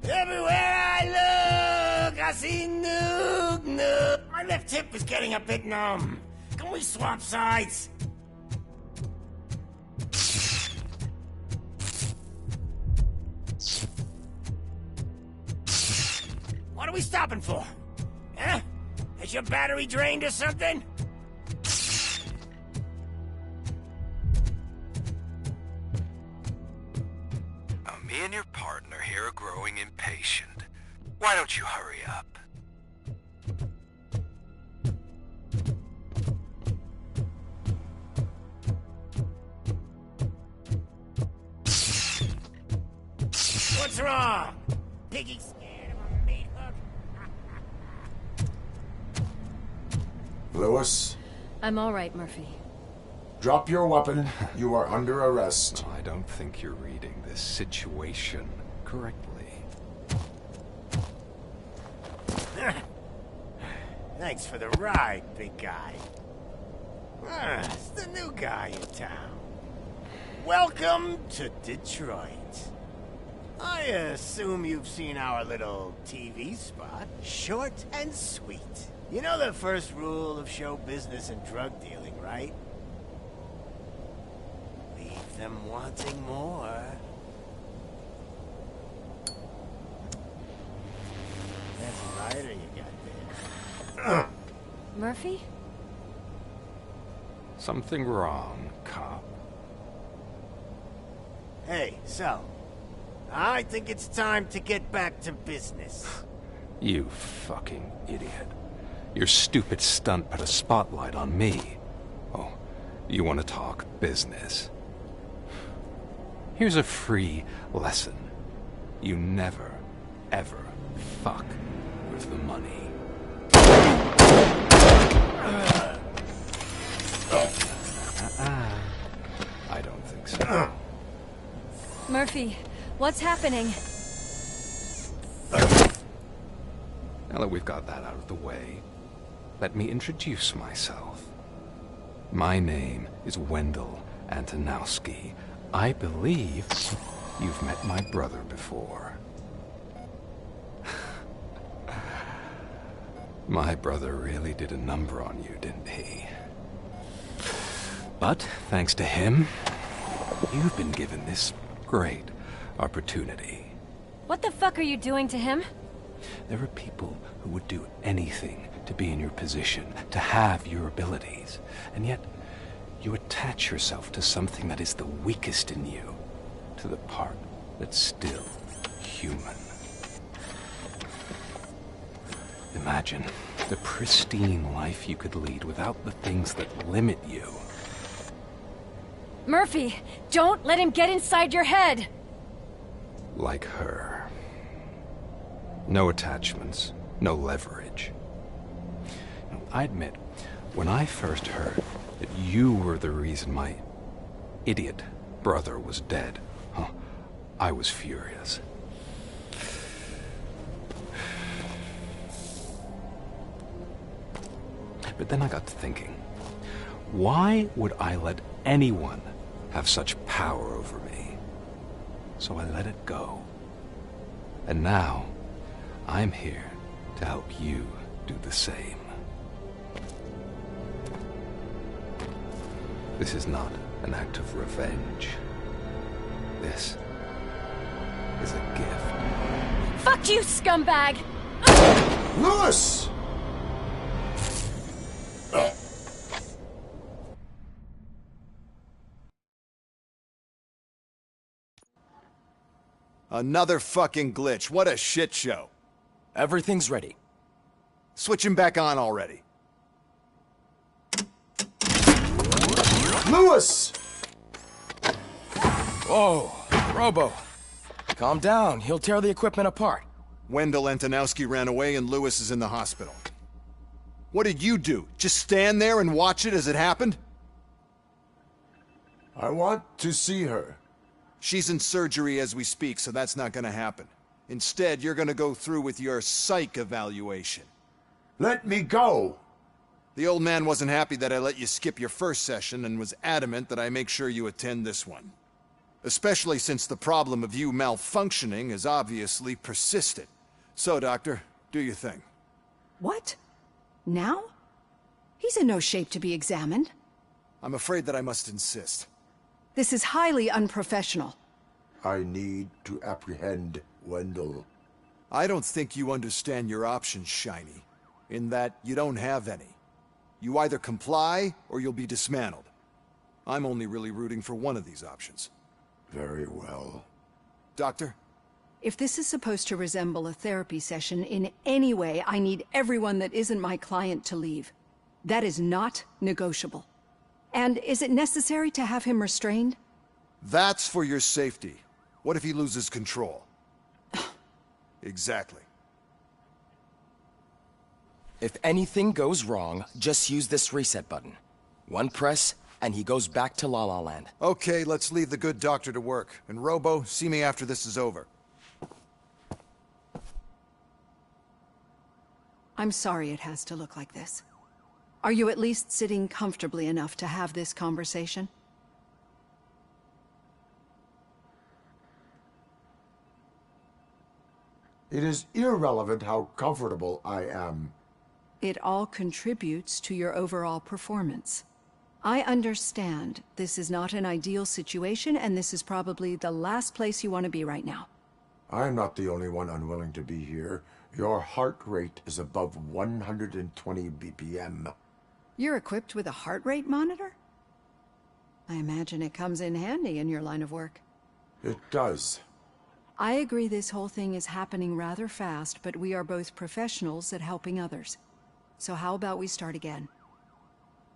Speaker 10: Everywhere I look, I see nuke, nuke. My left hip is getting a bit numb. Can we swap sides? What are we stopping for? Huh? Is your battery drained or something?
Speaker 13: Me and your partner here are growing impatient. Why don't you hurry up?
Speaker 10: What's wrong? Piggy scared of a meat hook?
Speaker 1: Lewis?
Speaker 7: I'm all right, Murphy.
Speaker 1: Drop your weapon. You are under arrest.
Speaker 14: I don't think you're reading this situation correctly.
Speaker 10: Thanks for the ride, big guy. It's the new guy in town. Welcome to Detroit. I assume you've seen our little TV spot. Short and sweet. You know the first rule of show business and drug dealing, right? Leave them wanting more. That's a lighter you got there.
Speaker 7: Murphy?
Speaker 14: Something wrong, cop.
Speaker 10: Hey, so, I think it's time to get back to business.
Speaker 14: You fucking idiot. Your stupid stunt put a spotlight on me. Oh, you want to talk business? Here's a free lesson. You never, ever fuck with the money. I don't think so.
Speaker 12: Murphy, what's happening?
Speaker 14: Now that we've got that out of the way, let me introduce myself. My name is Wendell Antonowski. I believe you've met my brother before. My brother really did a number on you, didn't he? But, thanks to him, you've been given this great opportunity.
Speaker 12: What the fuck are you doing to him?
Speaker 14: There are people who would do anything to be in your position, to have your abilities, and yet you attach yourself to something that is the weakest in you, to the part that's still human. Imagine the pristine life you could lead without the things that limit you.
Speaker 12: Murphy, don't let him get inside your head!
Speaker 14: Like her. No attachments, no leverage. I admit, when I first heard that you were the reason my idiot brother was dead, I was furious. But then I got to thinking, why would I let anyone have such power over me? So I let it go. And now, I'm here to help you do the same. This is not an act of revenge. This is a gift.
Speaker 12: Fuck you, scumbag!
Speaker 1: Lewis!
Speaker 15: Another fucking glitch. What a shit show.
Speaker 16: Everything's ready.
Speaker 15: Switch him back on already.
Speaker 1: Lewis!
Speaker 16: Whoa, Robo. Calm down. He'll tear the equipment apart.
Speaker 15: Wendell Antonowski ran away and Lewis is in the hospital. What did you do? Just stand there and watch it as it happened?
Speaker 1: I want to see her.
Speaker 15: She's in surgery as we speak, so that's not gonna happen. Instead, you're gonna go through with your psych evaluation.
Speaker 1: Let me go!
Speaker 15: The old man wasn't happy that I let you skip your first session and was adamant that I make sure you attend this one. Especially since the problem of you malfunctioning has obviously persisted. So, Doctor, do your thing.
Speaker 17: What? Now? He's in no shape to be examined.
Speaker 15: I'm afraid that I must insist.
Speaker 17: This is highly unprofessional.
Speaker 1: I need to apprehend Wendell.
Speaker 15: I don't think you understand your options, Shiny. In that you don't have any. You either comply, or you'll be dismantled. I'm only really rooting for one of these options.
Speaker 1: Very well.
Speaker 15: Doctor?
Speaker 17: If this is supposed to resemble a therapy session in any way, I need everyone that isn't my client to leave. That is not negotiable. And is it necessary to have him restrained?
Speaker 15: That's for your safety. What if he loses control? Exactly.
Speaker 16: If anything goes wrong, just use this reset button. One press, and he goes back to La La Land.
Speaker 15: Okay, let's leave the good doctor to work. And Robo, see me after this is over.
Speaker 17: I'm sorry it has to look like this. Are you at least sitting comfortably enough to have this conversation?
Speaker 1: It is irrelevant how comfortable I am.
Speaker 17: It all contributes to your overall performance. I understand this is not an ideal situation, and this is probably the last place you want to be right now.
Speaker 1: I'm not the only one unwilling to be here. Your heart rate is above 120 BPM.
Speaker 17: You're equipped with a heart rate monitor? I imagine it comes in handy in your line of work.
Speaker 1: It does.
Speaker 17: I agree this whole thing is happening rather fast, but we are both professionals at helping others. So how about we start again?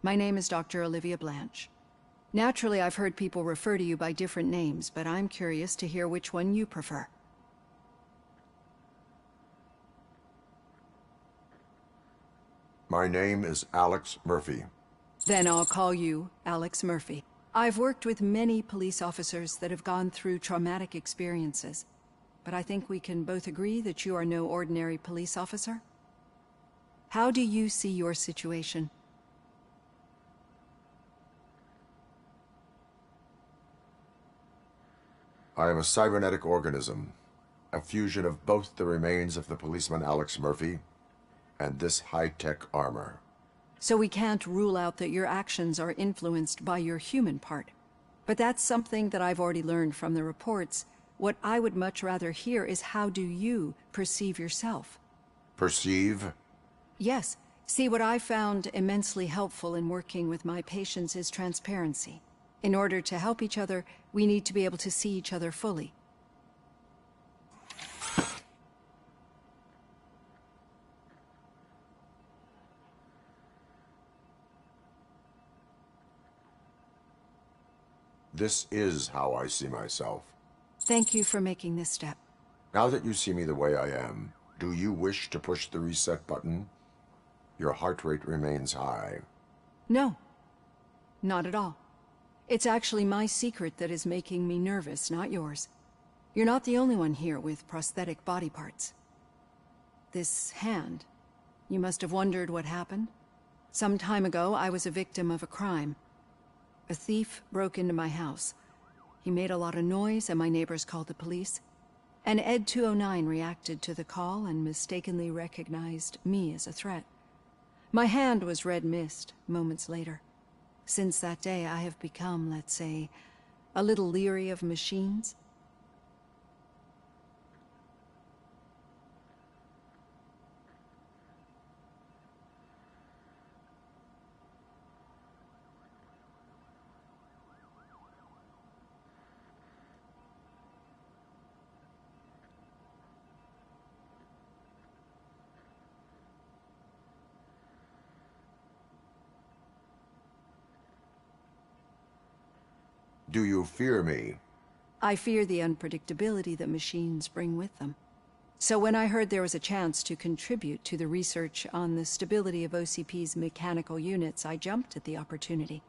Speaker 17: My name is Dr. Olivia Blanche. Naturally, I've heard people refer to you by different names, but I'm curious to hear which one you prefer.
Speaker 1: My name is Alex Murphy.
Speaker 17: Then I'll call you Alex Murphy. I've worked with many police officers that have gone through traumatic experiences, but I think we can both agree that you are no ordinary police officer. How do you see your situation?
Speaker 1: I am a cybernetic organism, a fusion of both the remains of the policeman Alex Murphy and this high-tech armor.
Speaker 17: So we can't rule out that your actions are influenced by your human part. But that's something that I've already learned from the reports. What I would much rather hear is how do you perceive yourself?
Speaker 1: Perceive?
Speaker 17: Yes. See, what I found immensely helpful in working with my patients is transparency. In order to help each other, we need to be able to see each other fully.
Speaker 1: This is how I see myself.
Speaker 17: Thank you for making this step.
Speaker 1: Now that you see me the way I am, do you wish to push the reset button? Your heart rate remains high.
Speaker 17: No, not at all. It's actually my secret that is making me nervous, not yours. You're not the only one here with prosthetic body parts. This hand, you must have wondered what happened. Some time ago, I was a victim of a crime. A thief broke into my house. He made a lot of noise and my neighbors called the police. And Ed 209 reacted to the call and mistakenly recognized me as a threat. My hand was red mist moments later. Since that day, I have become, let's say, a little leery of machines.
Speaker 1: Do you fear me?
Speaker 17: I fear the unpredictability that machines bring with them. So when I heard there was a chance to contribute to the research on the stability of OCP's mechanical units, I jumped at the opportunity.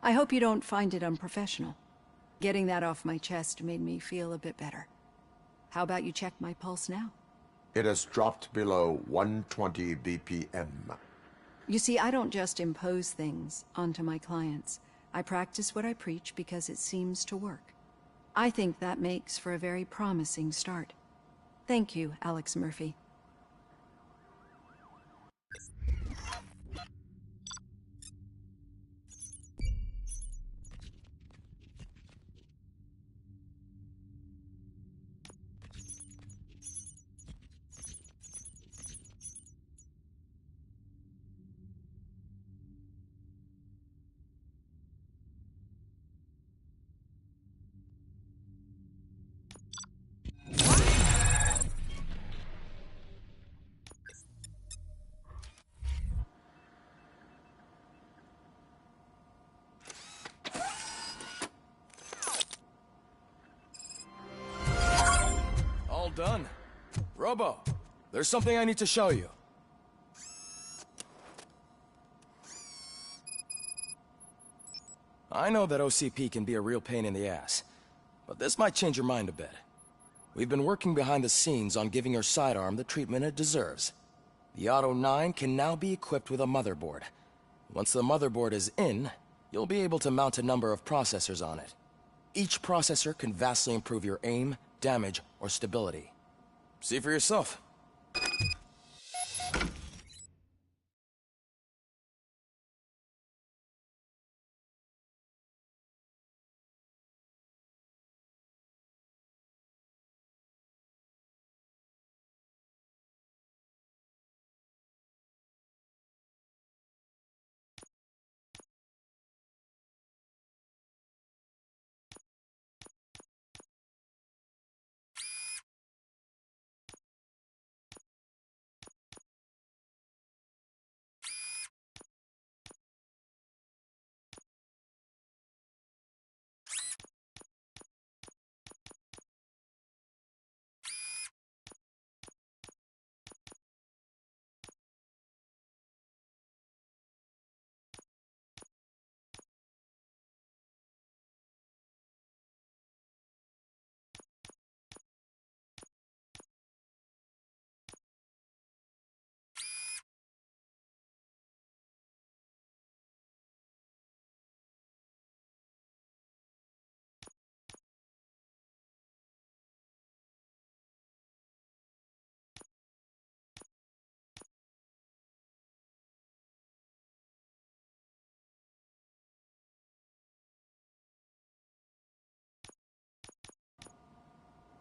Speaker 17: I hope you don't find it unprofessional. Getting that off my chest made me feel a bit better. How about you check my pulse now?
Speaker 1: It has dropped below 120 BPM.
Speaker 17: You see, I don't just impose things onto my clients. I practice what I preach because it seems to work. I think that makes for a very promising start. Thank you, Alex Murphy.
Speaker 16: All done. Robo, there's something I need to show you. I know that OCP can be a real pain in the ass, but this might change your mind a bit. We've been working behind the scenes on giving your sidearm the treatment it deserves. The Auto 9 can now be equipped with a motherboard. Once the motherboard is in, you'll be able to mount a number of processors on it. Each processor can vastly improve your aim, damage, or stability. See for yourself.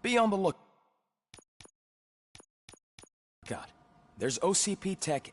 Speaker 16: Be on the lookout. There's OCP tech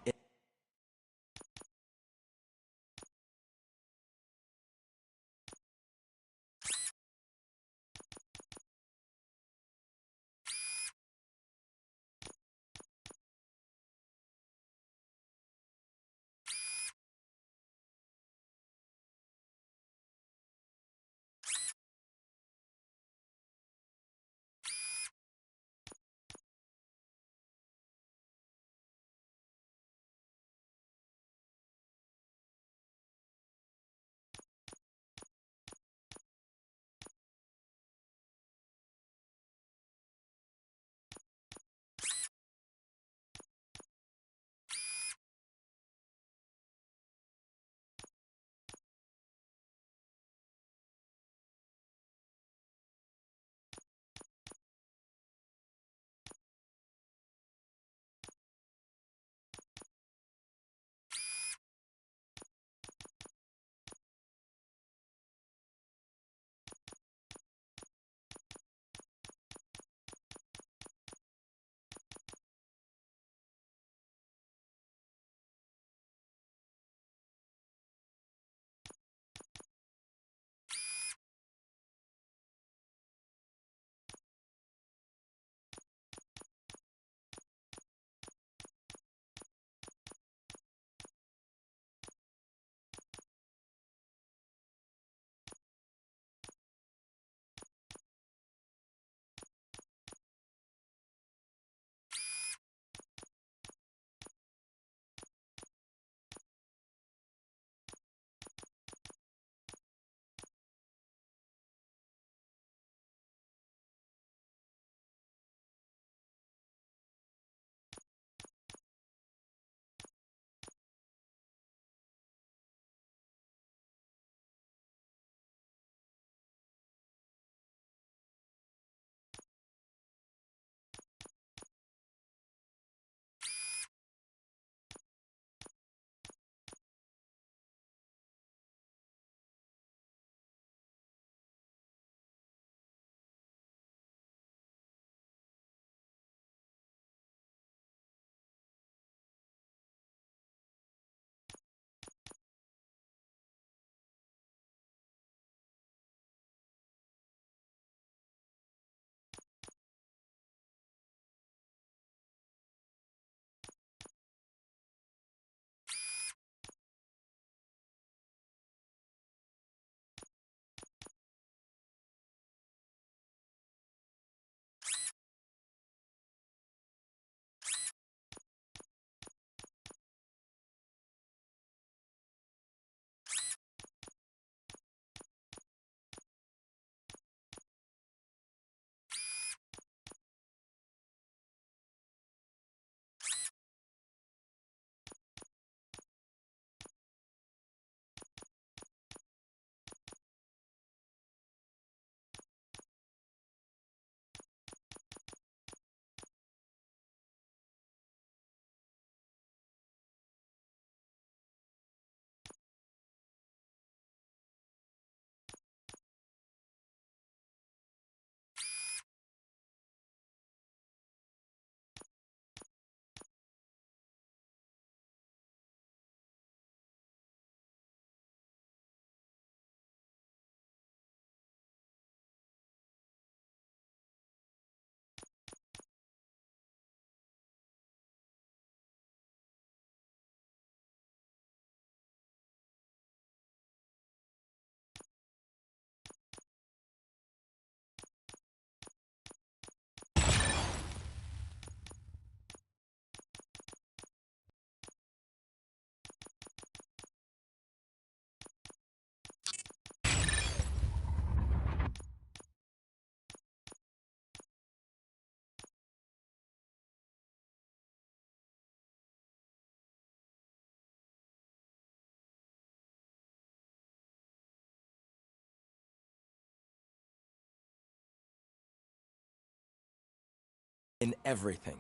Speaker 16: in everything.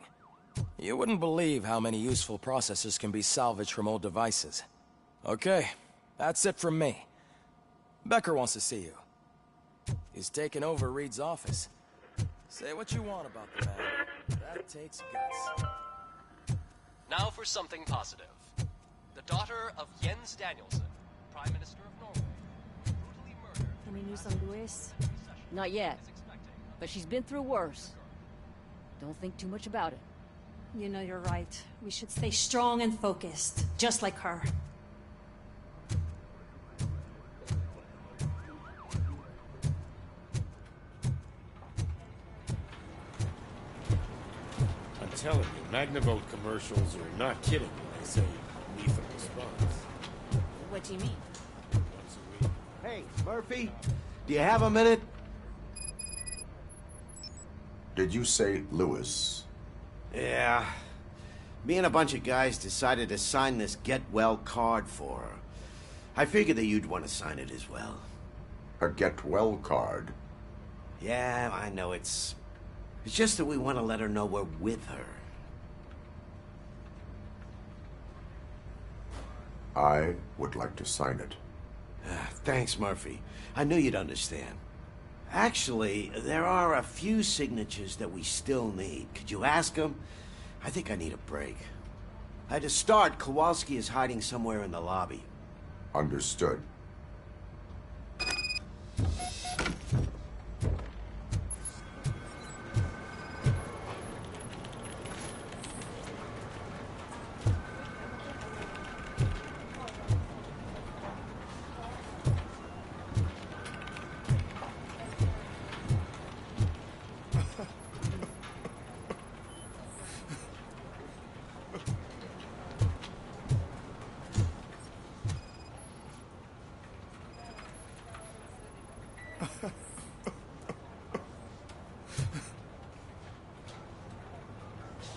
Speaker 16: You wouldn't believe how many useful processors can be salvaged from old devices. Okay, that's it from me. Becker wants to see you. He's taken over Reed's office. Say what you want about the man. That takes guts.
Speaker 18: Now for something positive. The daughter of Jens Danielson, Prime Minister of Norway, brutally murdered...
Speaker 12: Any news on Luis?
Speaker 7: Not yet. But she's been through worse. Don't think too much about it.
Speaker 12: You know you're right. We should stay strong and focused, just like her.
Speaker 4: I'm telling you, Magnavolt commercials are not kidding when they say lethal response.
Speaker 9: What do you mean?
Speaker 4: Once a week.
Speaker 2: Hey, Murphy, do you have a minute?
Speaker 1: Did you say Lewis?
Speaker 2: Yeah. Me and a bunch of guys decided to sign this get well card for her. I figured that you'd want to sign it as well.
Speaker 1: A get well card?
Speaker 2: Yeah, I know it's just that we want to let her know we're with her.
Speaker 1: I would like to sign it.
Speaker 2: Thanks, Murphy. I knew you'd understand. Actually, there are a few signatures that we still need. Could you ask them? I think I need a break. To start, Kowalski is hiding somewhere in the lobby.
Speaker 1: Understood.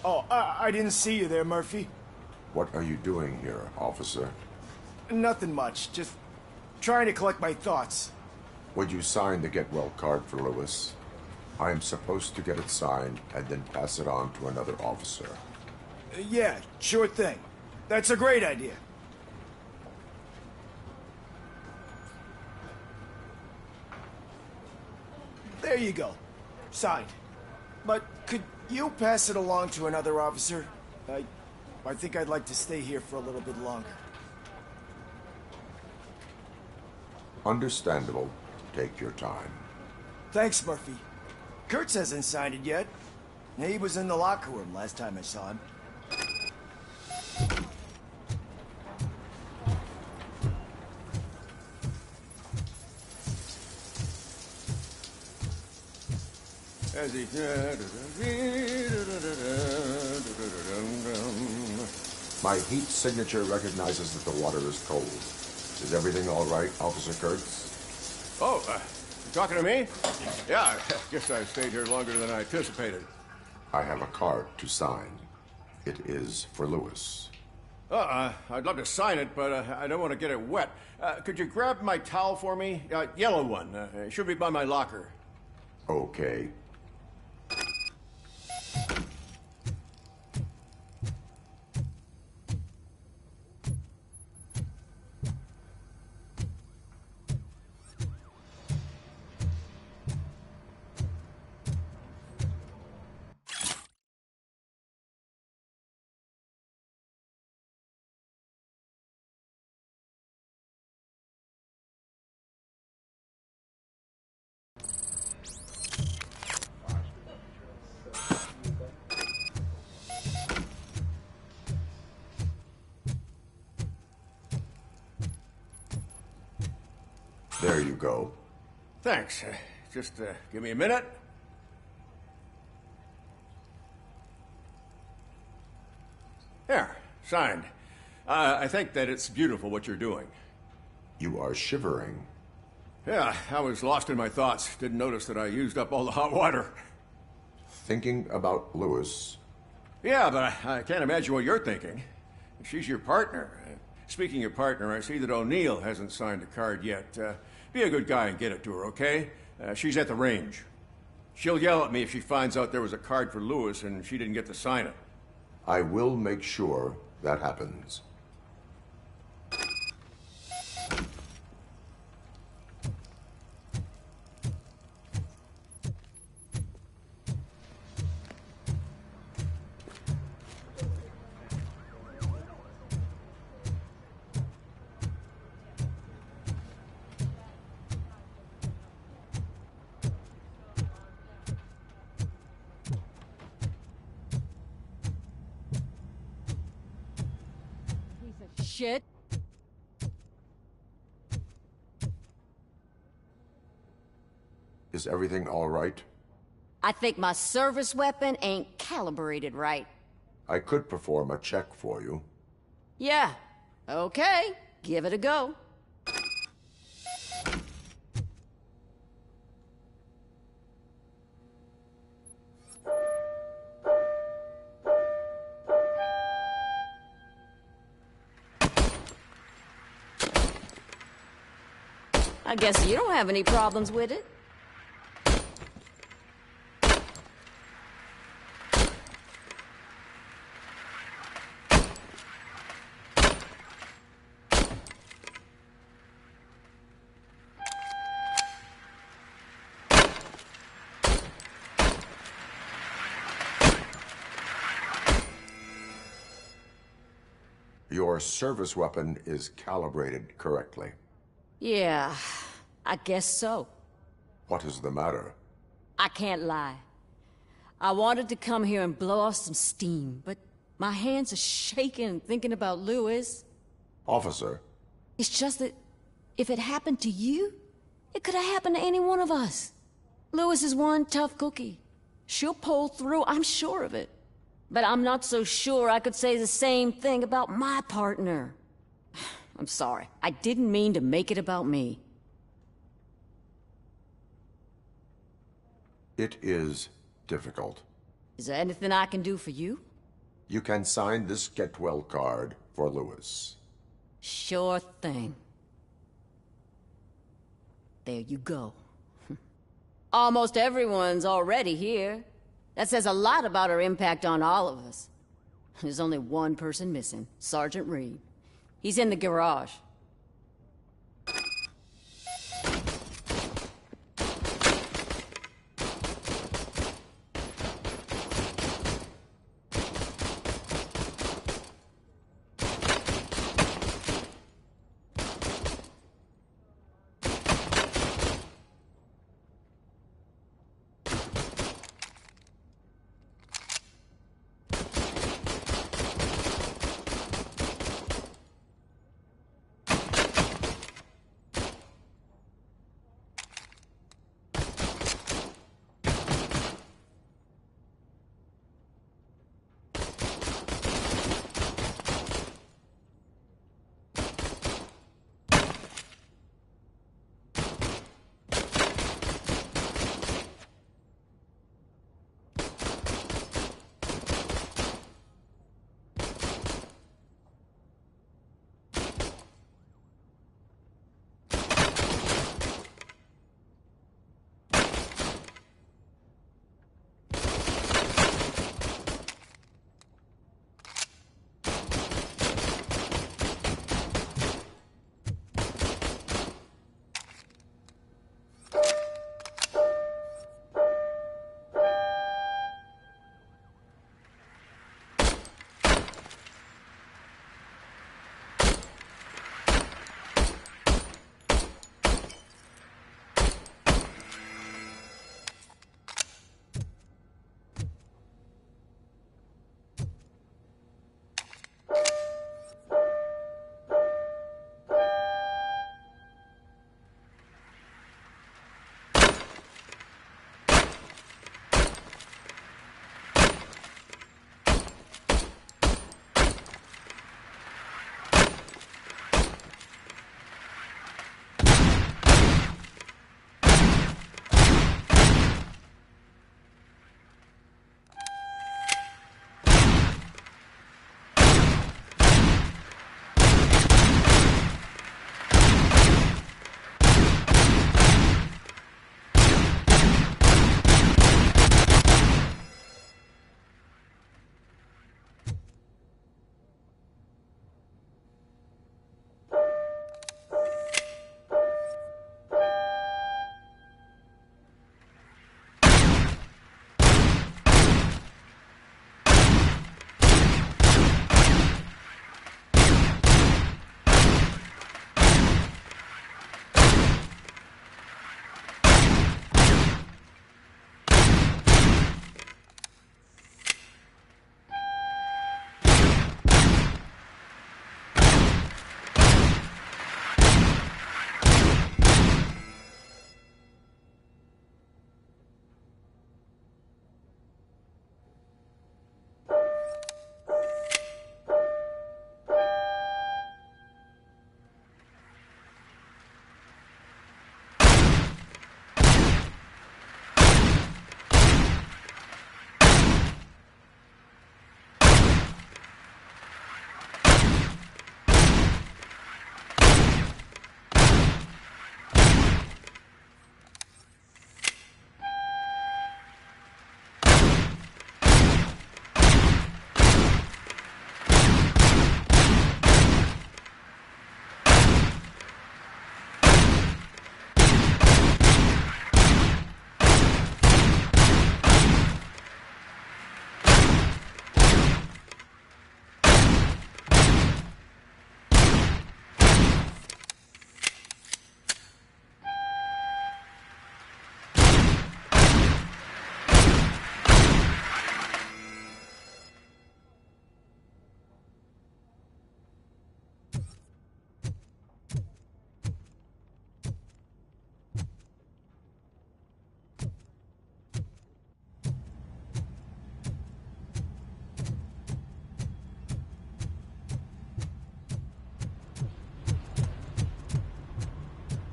Speaker 19: Oh, I didn't see you there, Murphy.
Speaker 1: What are you doing here, officer?
Speaker 19: Nothing much, just trying to collect my thoughts.
Speaker 1: Would you sign the get well card for Lewis? I am supposed to get it signed and then pass it on to another officer.
Speaker 19: Yeah, sure thing. That's a great idea. There you go. Signed. But could you pass it along to another officer? I think I'd like to stay here for a little bit longer.
Speaker 1: Understandable. Take your time.
Speaker 19: Thanks, Murphy. Kurtz hasn't signed it yet. He was in the locker room last time I saw him.
Speaker 3: As he...
Speaker 1: My heat signature recognizes that the water is cold. Is everything all right, Officer Kurtz?
Speaker 3: Oh, you talking to me? Yeah, I guess I stayed here longer than I anticipated.
Speaker 1: I have a card to sign. It is for Lewis.
Speaker 3: I'd love to sign it, but I don't want to get it wet. Could you grab my towel for me? Yellow one. It should be by my locker.
Speaker 1: Okay. There you go.
Speaker 3: Thanks. Just give me a minute. There, signed. I think that it's beautiful what you're doing.
Speaker 1: You are shivering.
Speaker 3: Yeah, I was lost in my thoughts. Didn't notice that I used up all the hot water.
Speaker 1: Thinking about Lewis.
Speaker 3: Yeah, but I can't imagine what you're thinking. She's your partner. Speaking of partner, I see that O'Neill hasn't signed a card yet. Be a good guy and get it to her, okay? She's at the range. She'll yell at me if she finds out there was a card for Lewis and she didn't get to sign it.
Speaker 1: I will make sure that happens.
Speaker 7: shit.
Speaker 1: Is everything all right?
Speaker 7: I think my service weapon ain't calibrated right.
Speaker 1: I could perform a check for you.
Speaker 7: Yeah. Okay. Give it a go. I guess you don't have any problems with it.
Speaker 1: Your service weapon is calibrated correctly.
Speaker 7: Yeah, I guess so.
Speaker 1: What is the matter?
Speaker 7: I can't lie. I wanted to come here and blow off some steam, but my hands are shaking thinking about Lewis.
Speaker 1: Officer.
Speaker 7: It's just that if it happened to you, it could have happened to any one of us. Lewis is one tough cookie. She'll pull through, I'm sure of it. But I'm not so sure I could say the same thing about my partner. I'm sorry. I didn't mean to make it about me.
Speaker 1: It is difficult.
Speaker 7: Is there anything I can do for you?
Speaker 1: You can sign this get well card for Lewis.
Speaker 7: Sure thing. There you go. Almost everyone's already here. That says a lot about her impact on all of us. There's only one person missing, Sergeant Reed. He's in the garage.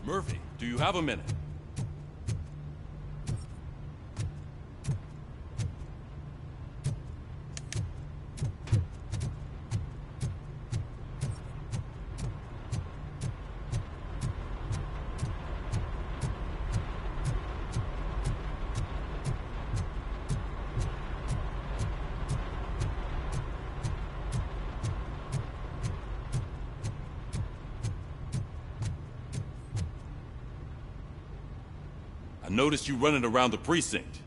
Speaker 20: Murphy, do you have a minute? I noticed you running around the precinct.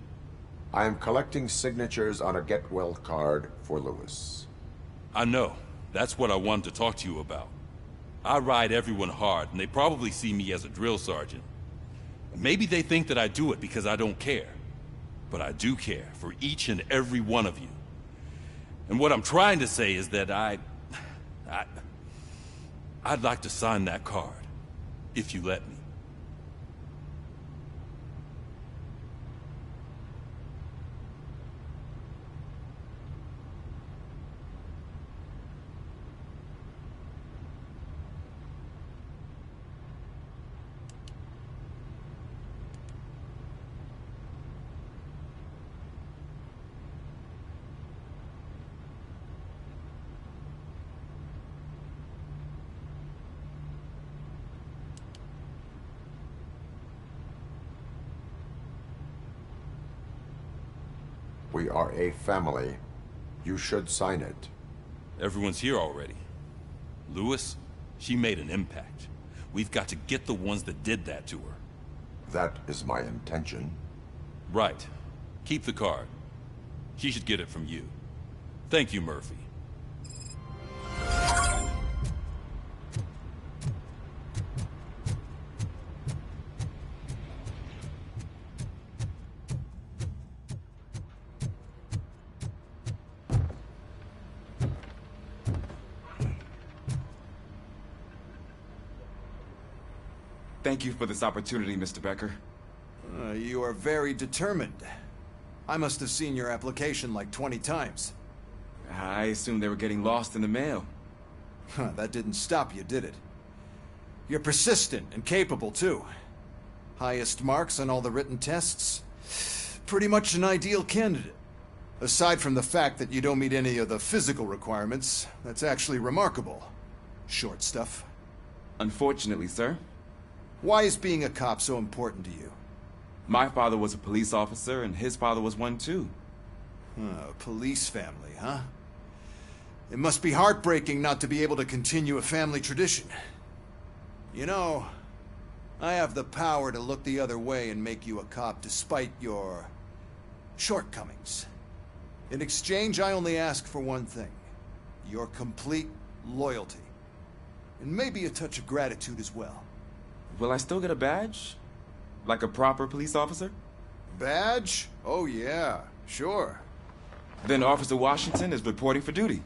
Speaker 1: I am collecting signatures on a get-well card for Lewis.
Speaker 20: I know. That's what I wanted to talk to you about. I ride everyone hard, and they probably see me as a drill sergeant. Maybe they think that I do it because I don't care. But I do care for each and every one of you. And what I'm trying to say is that I'd like to sign that card, if you let me.
Speaker 1: We are a family. You should sign it.
Speaker 20: Everyone's here already. Lewis, she made an impact. We've got to get the ones that did that to her.
Speaker 1: That is my intention.
Speaker 20: Right. Keep the card. She should get it from you. Thank you, Murphy.
Speaker 21: Thank you for this opportunity, Mr. Becker.
Speaker 15: You are very determined. I must have seen your application like 20 times.
Speaker 21: I assumed they were getting lost in the mail.
Speaker 15: That didn't stop you, did it? You're persistent and capable, too. Highest marks on all the written tests. Pretty much an ideal candidate. Aside from the fact that you don't meet any of the physical requirements, that's actually remarkable. Short stuff.
Speaker 21: Unfortunately, sir.
Speaker 15: Why is being a cop so important to you?
Speaker 21: My father was a police officer, and his father was one, too.
Speaker 15: A police family, huh? It must be heartbreaking not to be able to continue a family tradition. You know, I have the power to look the other way and make you a cop despite your shortcomings. In exchange, I only ask for one thing. Your complete loyalty. And maybe a touch of gratitude as well.
Speaker 21: Will I still get a badge? Like a proper police officer?
Speaker 15: Badge? Oh yeah, sure.
Speaker 21: Then Officer Washington is reporting for duty.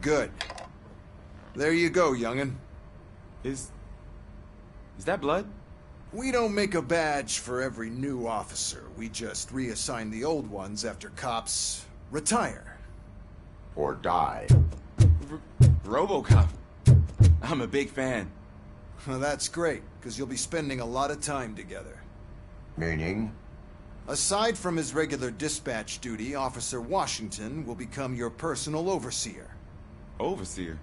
Speaker 15: Good. There you go, young'un.
Speaker 21: Is that blood?
Speaker 15: We don't make a badge for every new officer. We just reassign the old ones after cops retire.
Speaker 1: Or die.
Speaker 21: Robocop. I'm a big fan.
Speaker 15: Well, that's great, because you'll be spending a lot of time together.
Speaker 1: Meaning?
Speaker 15: Aside from his regular dispatch duty, Officer Washington will become your personal overseer.
Speaker 21: Overseer?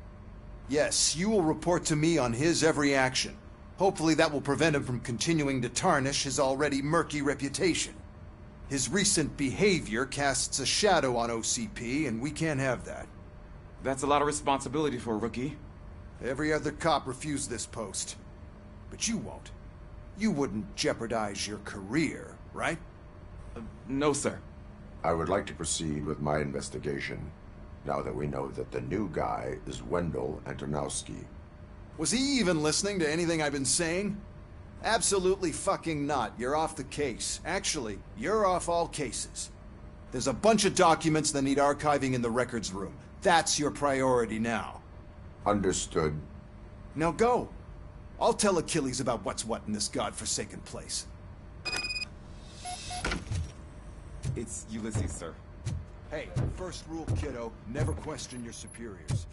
Speaker 15: Yes, you will report to me on his every action. Hopefully that will prevent him from continuing to tarnish his already murky reputation. His recent behavior casts a shadow on OCP, and we can't have that.
Speaker 21: That's a lot of responsibility for a rookie.
Speaker 15: Every other cop refused this post. But you won't. You wouldn't jeopardize your career, right?
Speaker 21: No, sir.
Speaker 1: I would like to proceed with my investigation, now that we know that the new guy is Wendell Antonowski.
Speaker 15: Was he even listening to anything I've been saying? Absolutely fucking not. You're off the case. Actually, you're off all cases. There's a bunch of documents that need archiving in the records room. That's your priority now.
Speaker 1: Understood.
Speaker 15: Now go. I'll tell Achilles about what's what in this godforsaken place.
Speaker 21: It's Ulysses, sir.
Speaker 15: Hey, first rule, kiddo, never question your superiors.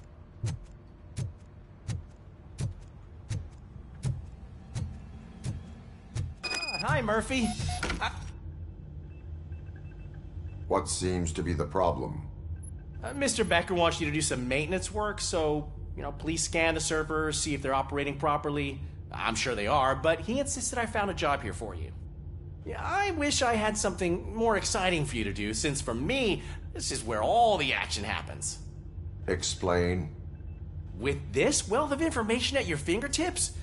Speaker 8: Hi, Murphy.
Speaker 1: What seems to be the problem?
Speaker 8: Mr. Becker wants you to do some maintenance work, so, please scan the servers, see if they're operating properly. I'm sure they are, but he insisted I found a job here for you. Yeah, I wish I had something more exciting for you to do, since for me, this is where all the action happens.
Speaker 1: Explain.
Speaker 8: With this wealth of information at your fingertips,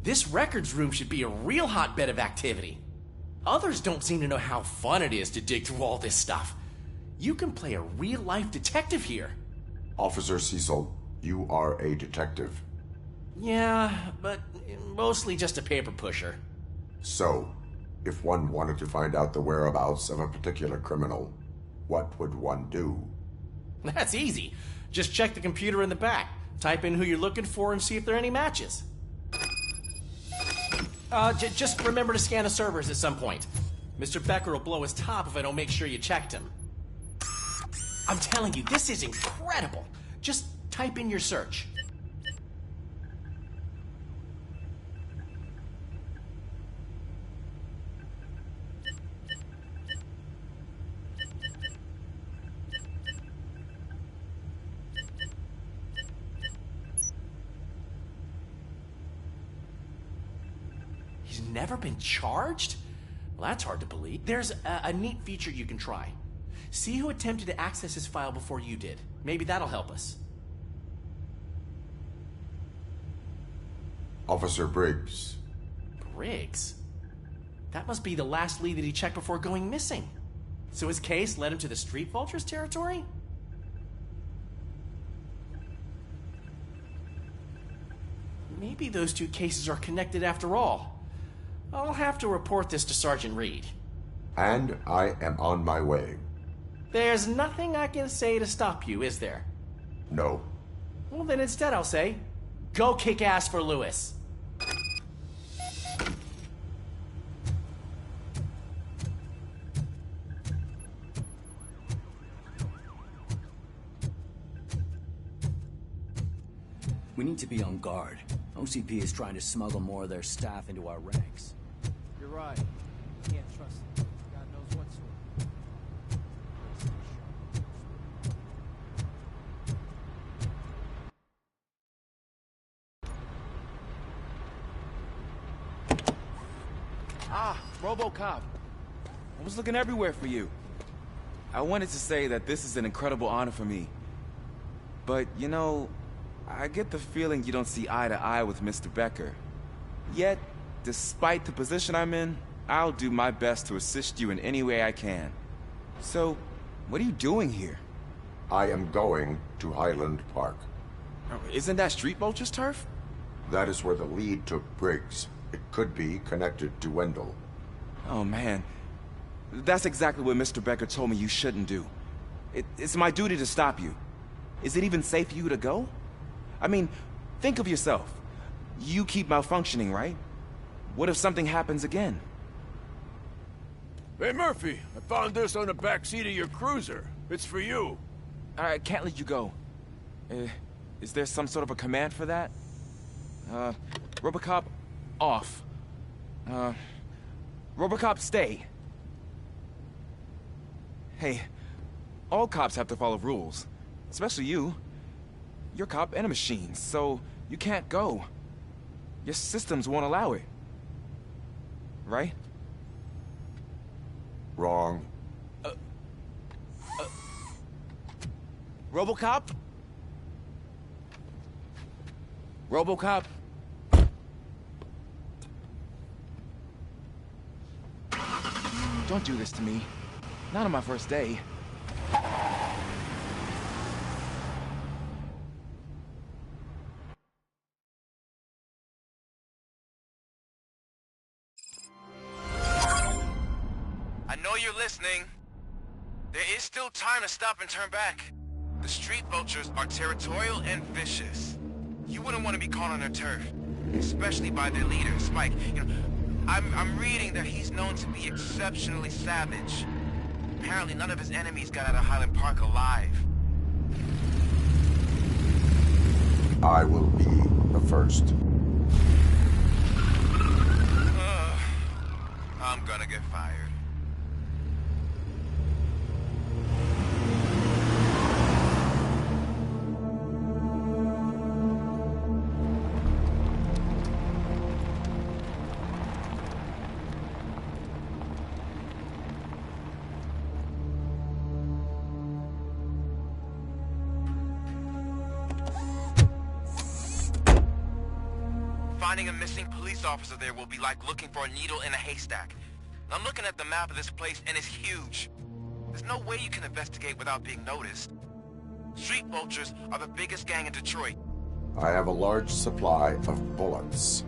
Speaker 8: this records room should be a real hotbed of activity. Others don't seem to know how fun it is to dig through all this stuff. You can play a real-life detective here.
Speaker 1: Officer Cecil, you are a detective.
Speaker 8: Yeah, but mostly just a paper pusher.
Speaker 1: So, if one wanted to find out the whereabouts of a particular criminal, what would one do?
Speaker 8: That's easy. Just check the computer in the back, type in who you're looking for, and see if there are any matches. Just remember to scan the servers at some point. Mr. Becker will blow his top if I don't make sure you checked him. I'm telling you, this is incredible. Just type in your search. He's never been charged? Well, that's hard to believe. There's a neat feature you can try. See who attempted to access his file before you did. Maybe that'll help us.
Speaker 1: Officer Briggs.
Speaker 8: Briggs? That must be the last lead that he checked before going missing. So his case led him to the Street Vultures territory? Maybe those two cases are connected after all. I'll have to report this to Sergeant Reed.
Speaker 1: And I am on my way.
Speaker 8: There's nothing I can say to stop you, is there?
Speaker 1: No.
Speaker 8: Well, then instead I'll say, go kick ass for Lewis.
Speaker 22: We need to be on guard. OCP is trying to smuggle more of their staff into our ranks.
Speaker 23: You're right. Can't trust them. God knows what's
Speaker 21: Robocop. I was looking everywhere for you. I wanted to say that this is an incredible honor for me. But, I get the feeling you don't see eye to eye with Mr. Becker. Yet, despite the position I'm in, I'll do my best to assist you in any way I can. So, what are you doing here?
Speaker 1: I am going to Highland Park.
Speaker 21: Isn't that Street Vulture's turf?
Speaker 1: That is where the lead took Briggs. It could be connected to Wendell.
Speaker 21: Oh, man. That's exactly what Mr. Becker told me you shouldn't do. It's my duty to stop you. Is it even safe for you to go? I mean, think of yourself. You keep malfunctioning, right? What if something happens again?
Speaker 3: Hey, Murphy, I found this on the back seat of your cruiser. It's for you.
Speaker 21: I can't let you go. Is there some sort of a command for that? Robocop, off. Robocop, stay. Hey, all cops have to follow rules. Especially you. You're a cop and a machine, so you can't go. Your systems won't allow it. Right?
Speaker 1: Wrong.
Speaker 21: Robocop? Robocop? Don't do this to me. Not on my first day.
Speaker 13: I know you're listening. There is still time to stop and turn back. The Street Vultures are territorial and vicious. You wouldn't want to be caught on their turf, especially by their leader, Spike. I'm reading that he's known to be exceptionally savage. Apparently none of his enemies got out of Highland Park alive.
Speaker 1: I will be the first.
Speaker 13: I'm gonna get fired. Finding a missing police officer there will be like looking for a needle in a haystack. I'm looking at the map of this place and it's huge. There's no way you can investigate without being noticed. Street vultures are the biggest gang in Detroit.
Speaker 1: I have a large supply of bullets.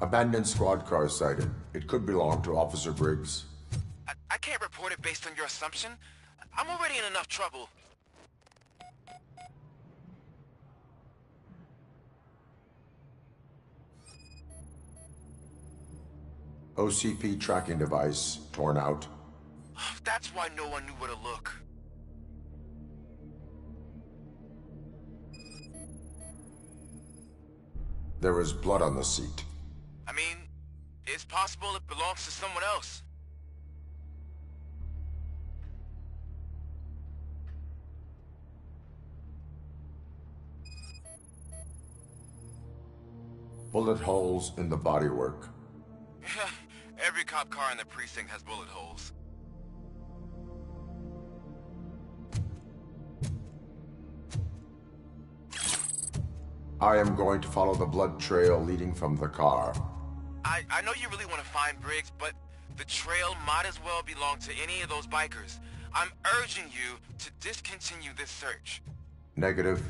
Speaker 1: Abandoned squad car sighted. It could belong to Officer Briggs.
Speaker 13: I can't report it based on your assumption. I'm already in enough trouble.
Speaker 1: OCP tracking device torn out.
Speaker 13: That's why no one knew where to look.
Speaker 1: There is blood on the seat.
Speaker 13: I mean, it's possible it belongs to someone else.
Speaker 1: Bullet holes in the bodywork.
Speaker 13: Every cop car in the precinct has bullet holes.
Speaker 1: I am going to follow the blood trail leading from the car.
Speaker 13: I know you really want to find Briggs, but the trail might as well belong to any of those bikers. I'm urging you to discontinue this search.
Speaker 1: Negative.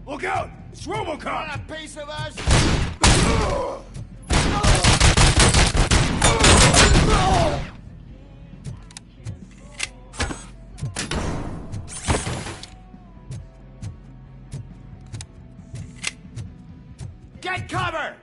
Speaker 10: Look out! It's Robocop!
Speaker 19: Want a piece of us? Get cover!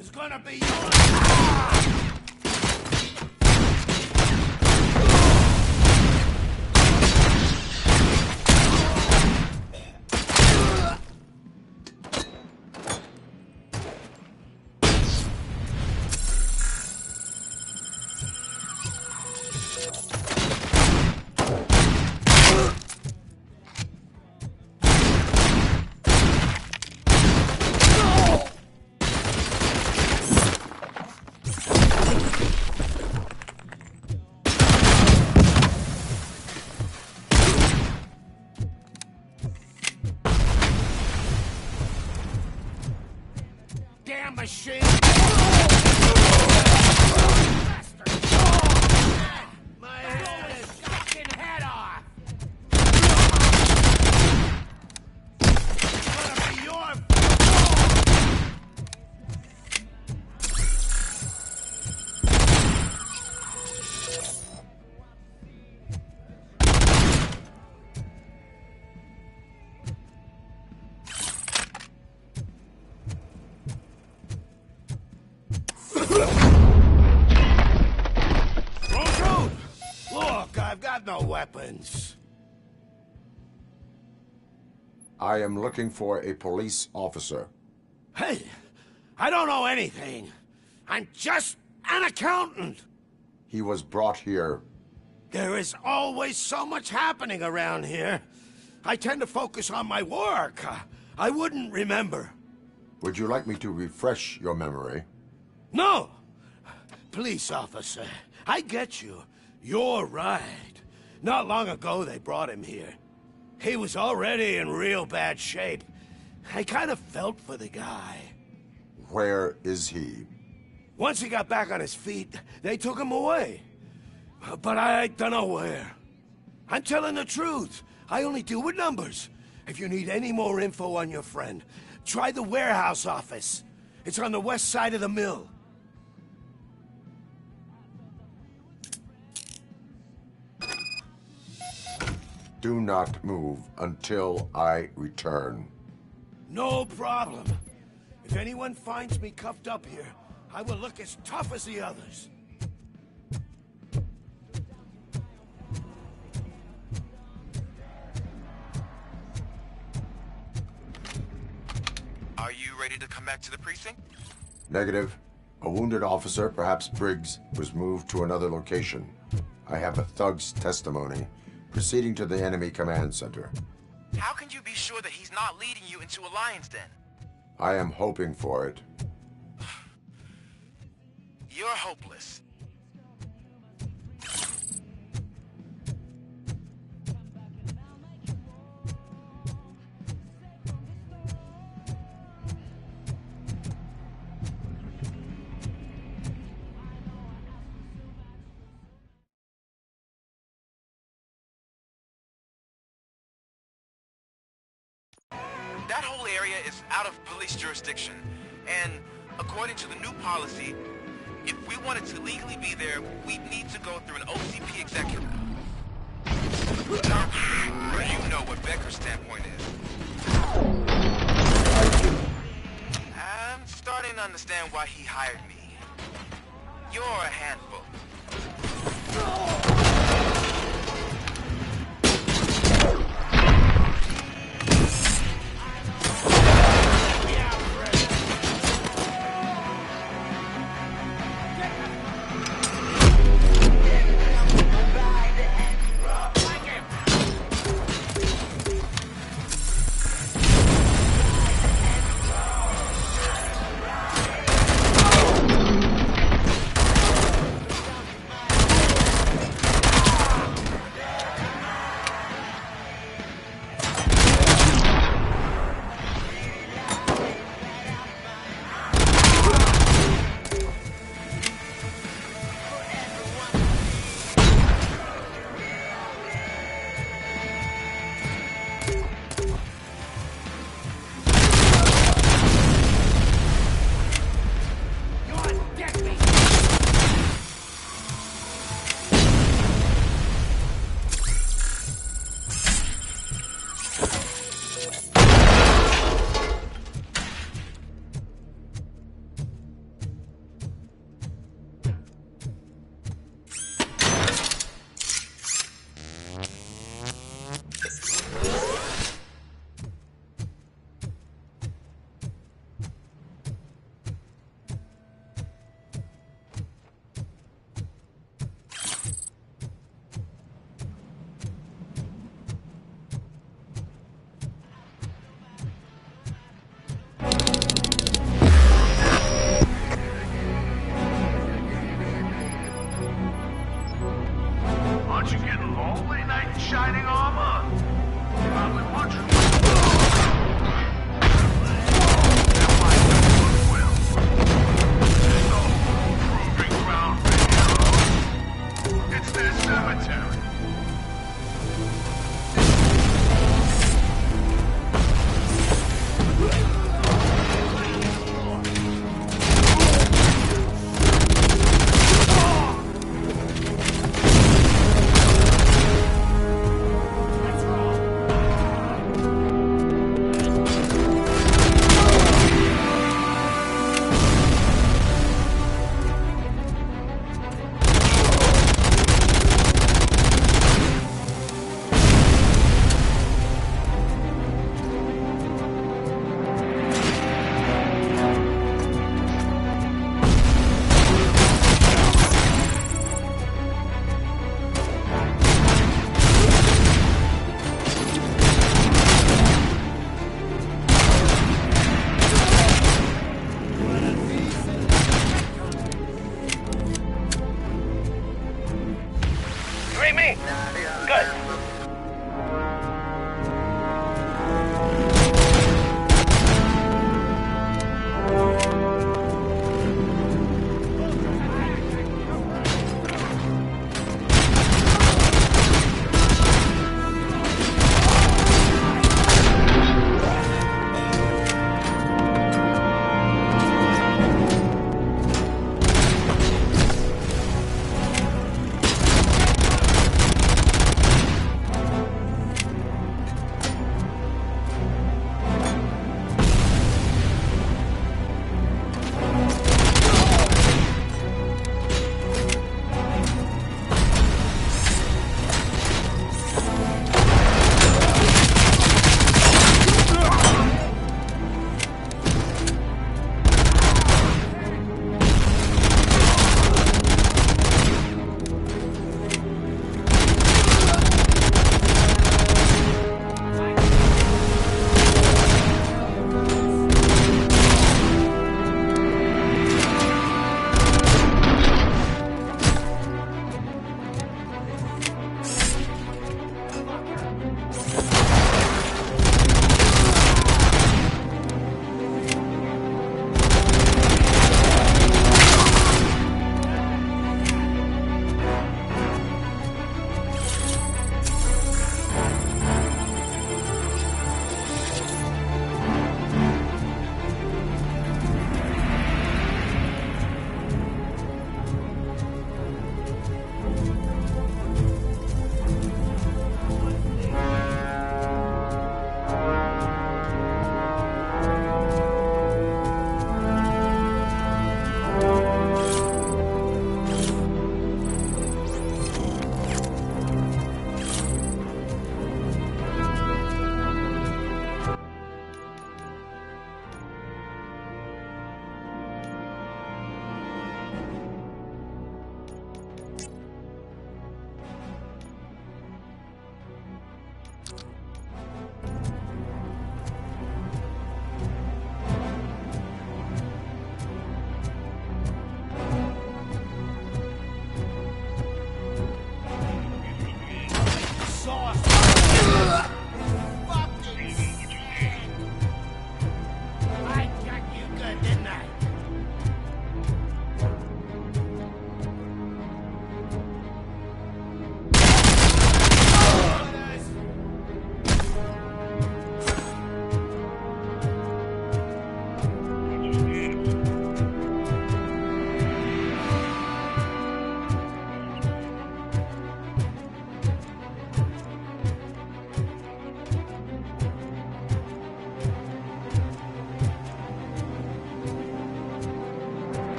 Speaker 19: It's gonna be yours!
Speaker 10: machine! My head is fucking head off! It's gonna be your I've got no weapons.
Speaker 1: I am looking for a police officer.
Speaker 10: Hey, I don't know anything. I'm just an accountant.
Speaker 1: He was brought here.
Speaker 10: There is always so much happening around here. I tend to focus on my work. I wouldn't remember.
Speaker 1: Would you like me to refresh your memory?
Speaker 10: No! Police officer, I get you. You're right. Not long ago, they brought him here. He was already in real bad shape. I kind of felt for the guy.
Speaker 1: Where is he?
Speaker 10: Once he got back on his feet, they took him away. But I don't know where. I'm telling the truth. I only deal with numbers. If you need any more info on your friend, try the warehouse office. It's on the west side of the mill.
Speaker 1: Do not move until I return.
Speaker 10: No problem. If anyone finds me cuffed up here, I will look as tough as the others.
Speaker 13: Are you ready to come back to the precinct?
Speaker 1: Negative. A wounded officer, perhaps Briggs, was moved to another location. I have a thug's testimony. Proceeding to the enemy command center.
Speaker 13: How can you be sure that he's not leading you into a lion's den?
Speaker 1: I am hoping for it.
Speaker 13: You're hopeless. That whole area is out of police jurisdiction, and according to the new policy, if we wanted to legally be there, we'd need to go through an OCP executive. You know what Becker's standpoint is. I'm starting to understand why he hired me. You're a handful.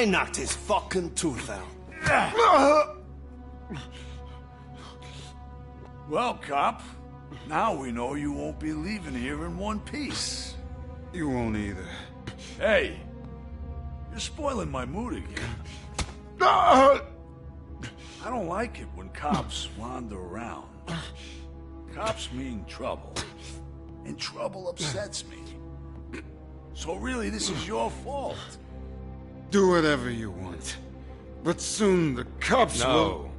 Speaker 5: I knocked his fucking tooth out.
Speaker 6: Well, cop, now we know you won't be leaving here in one piece.
Speaker 11: You won't either.
Speaker 6: Hey, you're spoiling my mood again. I don't like it when cops wander around. Cops mean trouble, and trouble upsets me. So really, this is your fault.
Speaker 11: Do whatever you want. But soon the cops will...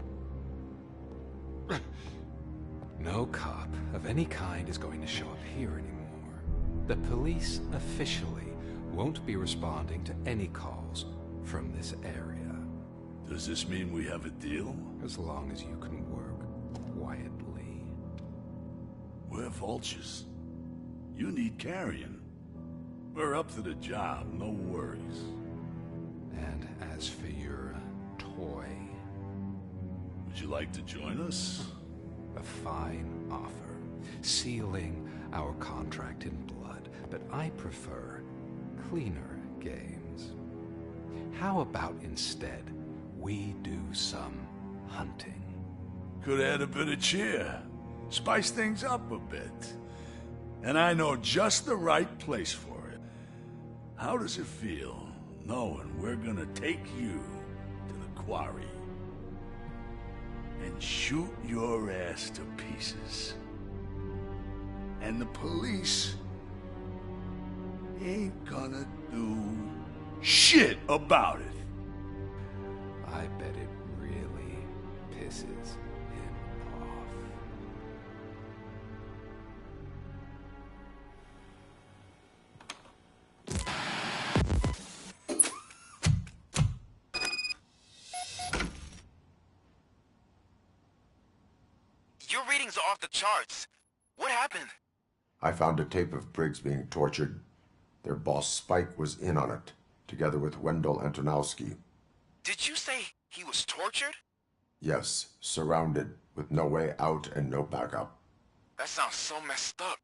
Speaker 14: No cop of any kind is going to show up here anymore. The police officially won't be responding to any calls from this area.
Speaker 6: Does this mean we have a deal?
Speaker 14: As long as you can work quietly.
Speaker 6: We're vultures. You need carrion. We're up to the job, no worries.
Speaker 14: And as for your toy...
Speaker 6: Would you like to join us?
Speaker 14: A fine offer, sealing our contract in blood, but I prefer cleaner games. How about instead we do some hunting?
Speaker 6: Could add a bit of cheer. Spice things up a bit. And I know just the right place for it. How does it feel, knowing we're gonna take you to the quarry and shoot your ass to pieces? And the police ain't gonna do shit about it.
Speaker 14: I bet it really pisses him off.
Speaker 13: Your readings are off the charts. What happened?
Speaker 1: I found a tape of Briggs being tortured. Their boss Spike was in on it, together with Wendell Antonowski.
Speaker 13: Did you say he was tortured?
Speaker 1: Yes, surrounded, with no way out and no backup.
Speaker 13: That sounds so messed up.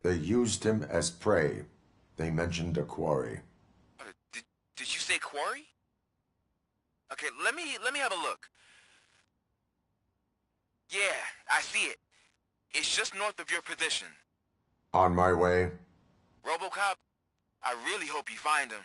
Speaker 1: They used him as prey. They mentioned a quarry.
Speaker 13: Did you say quarry? Okay, let me have a look. Yeah, I see it. It's just north of your position.
Speaker 1: On my way.
Speaker 13: Robocop, I really hope you find him.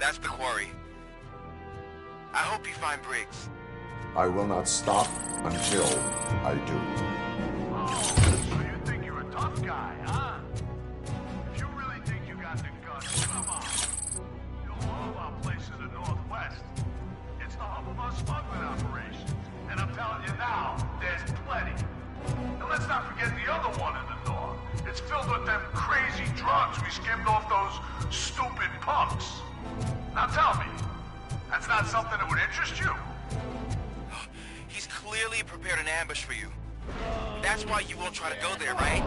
Speaker 13: That's the quarry. I hope you find Briggs.
Speaker 1: I will not stop until I do.
Speaker 2: So you think you're a tough guy, huh? If you really think you got the guts, come on. You'll know our place in the Northwest. It's the hub of our smuggling operations. And I'm telling you now, there's plenty. And let's not forget the other one in the north. It's filled with them crazy drugs we skimmed off those stupid punks. Now tell me, that's not something that would interest you?
Speaker 13: He's clearly prepared an ambush for you. That's why you won't try to go there, right?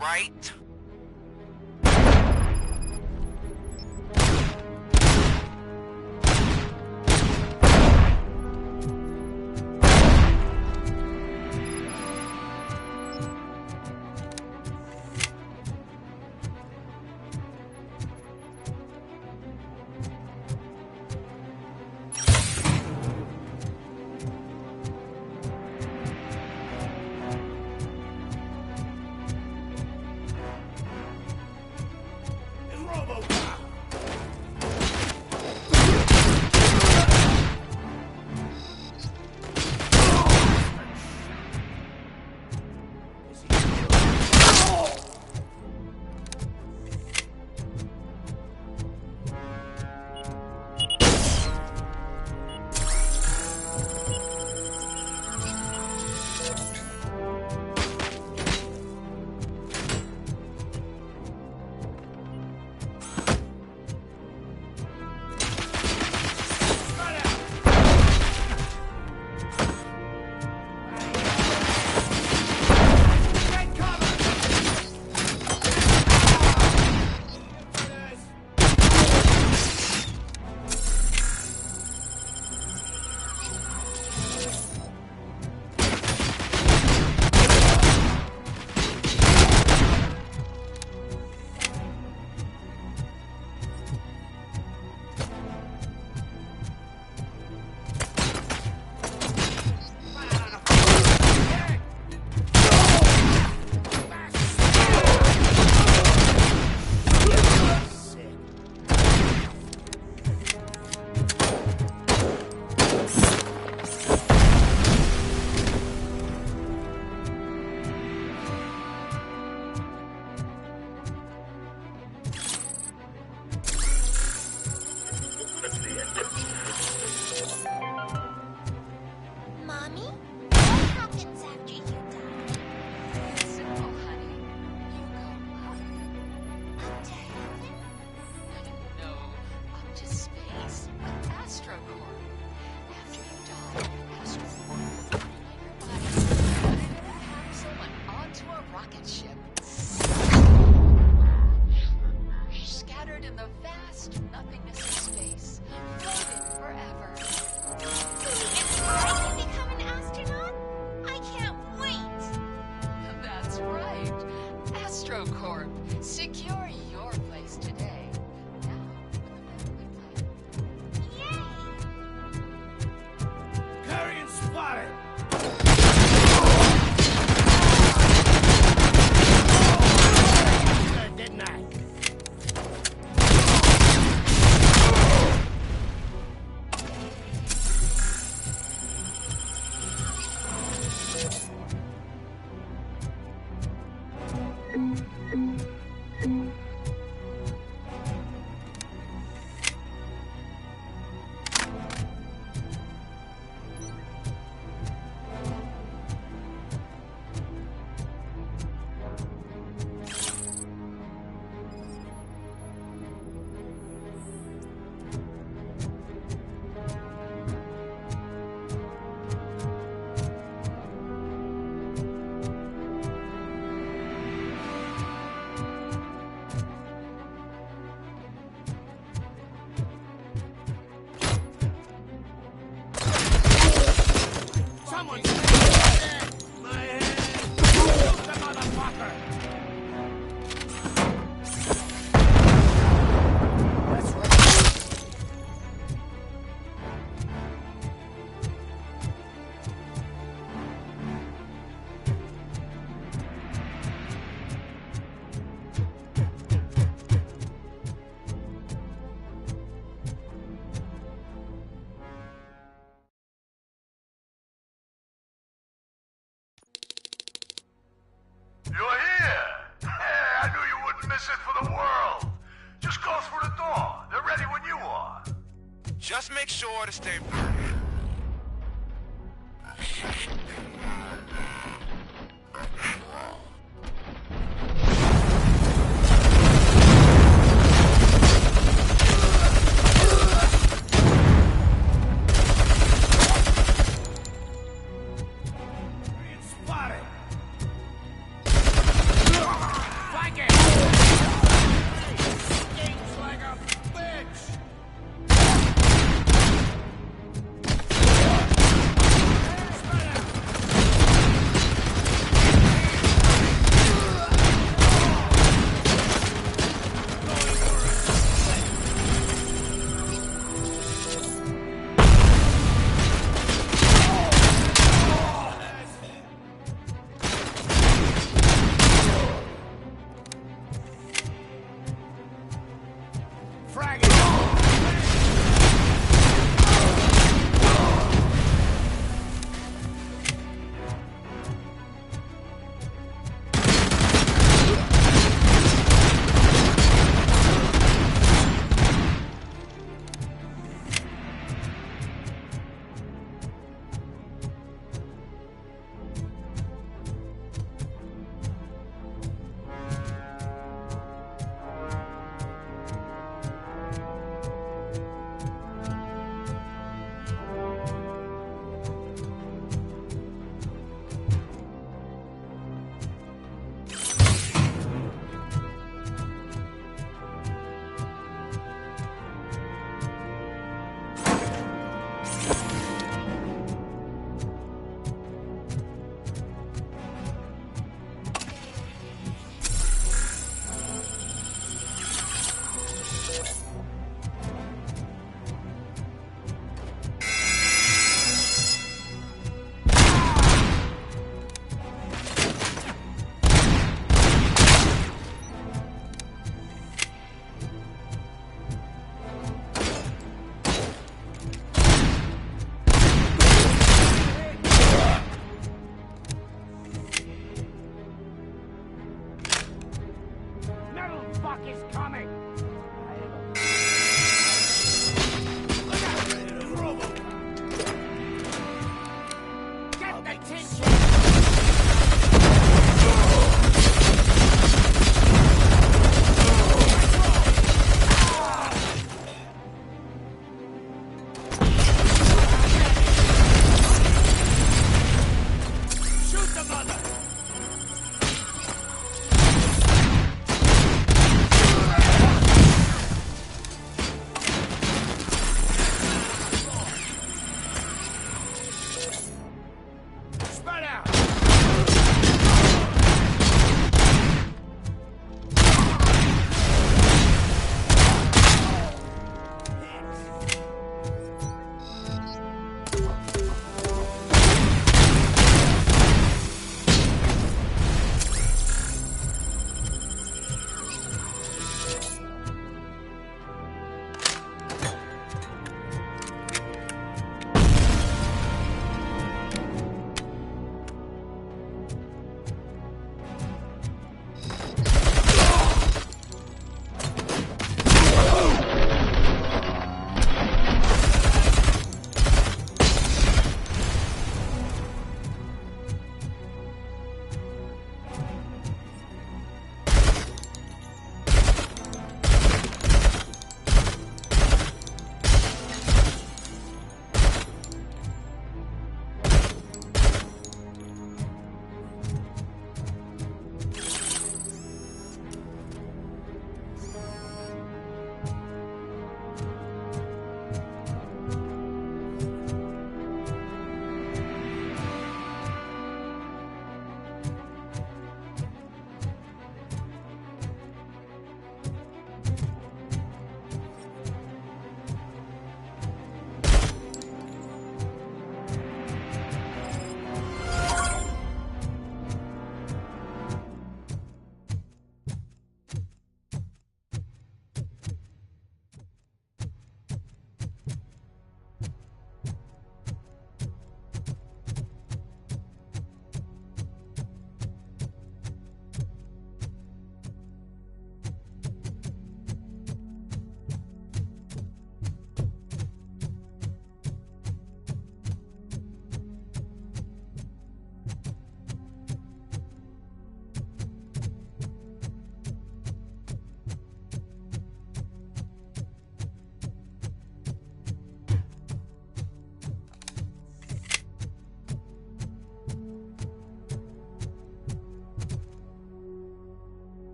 Speaker 13: Right? Just make sure to stay...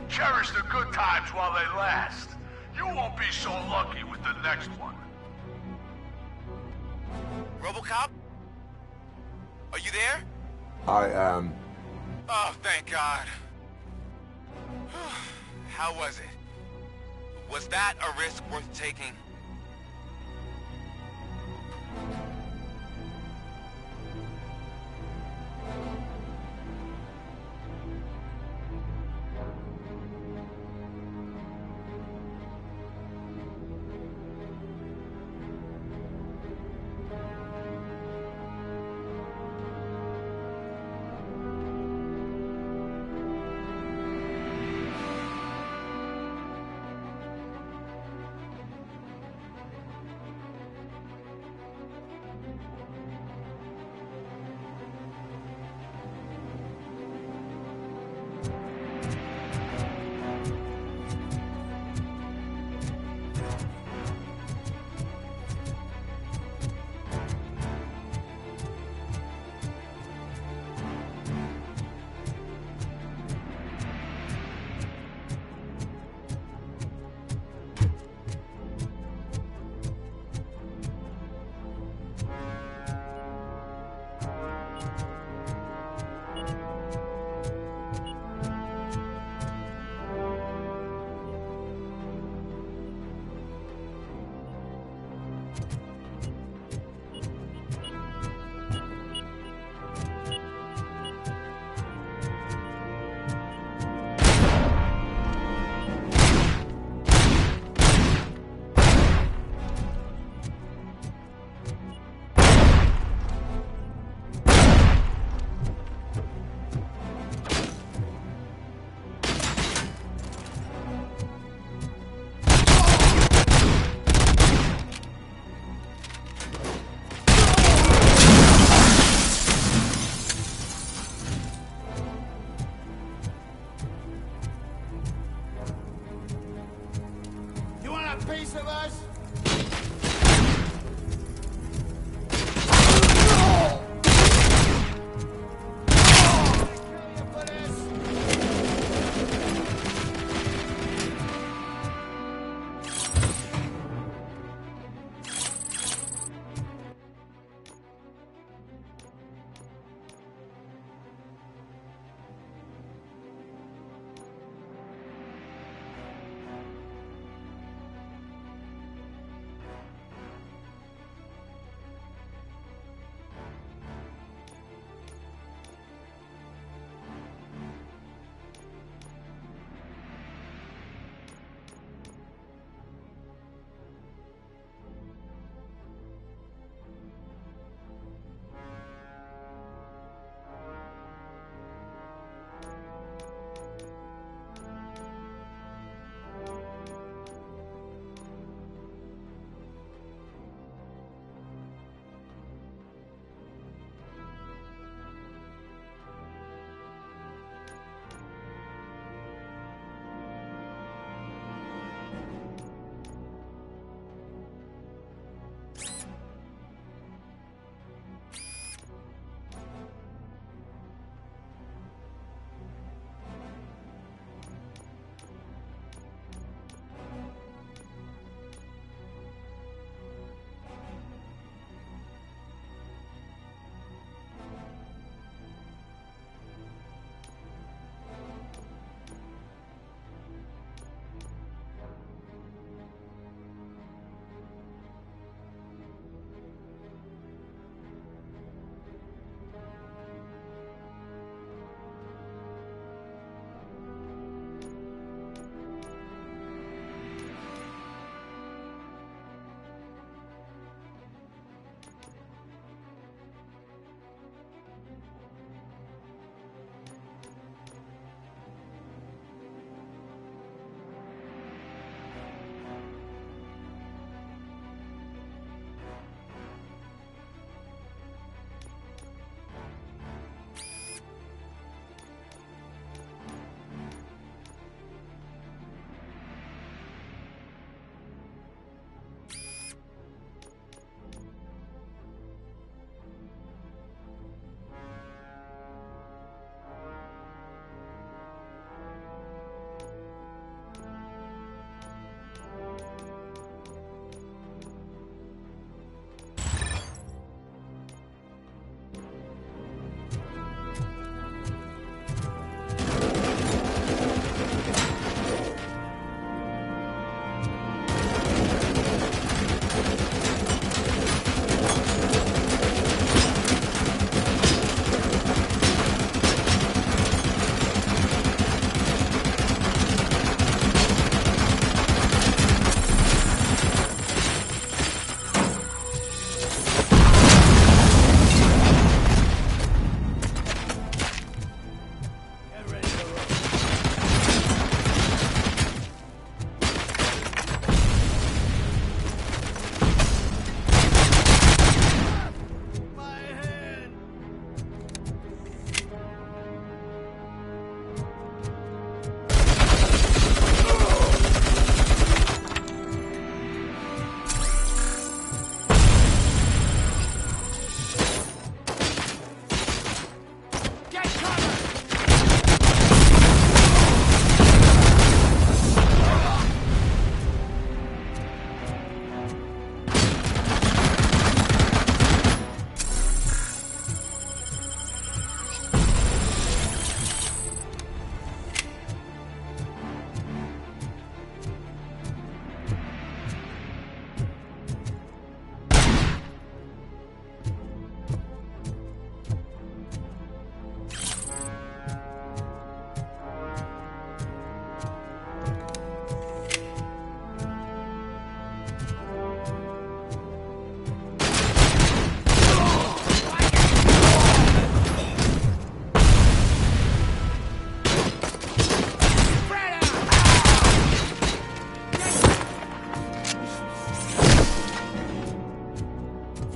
Speaker 6: Cherish the good times while they last. You won't be so lucky with the next one.
Speaker 13: Robocop? Are you there?
Speaker 1: I am.
Speaker 13: Oh, thank God. How was it? Was that a risk worth taking?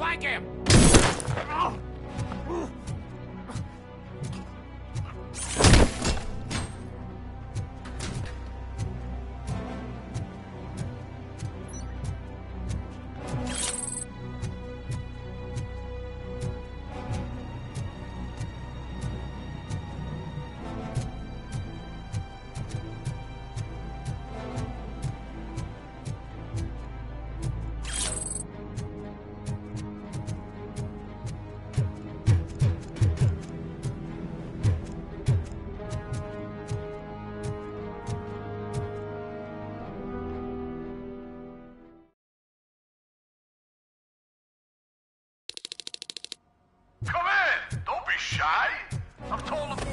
Speaker 4: Flank him!
Speaker 6: Come in! Don't be shy! I'm told to...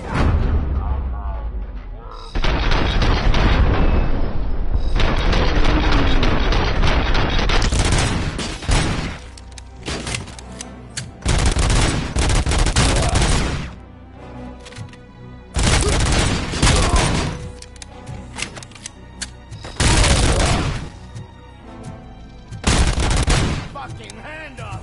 Speaker 2: Fucking hand up!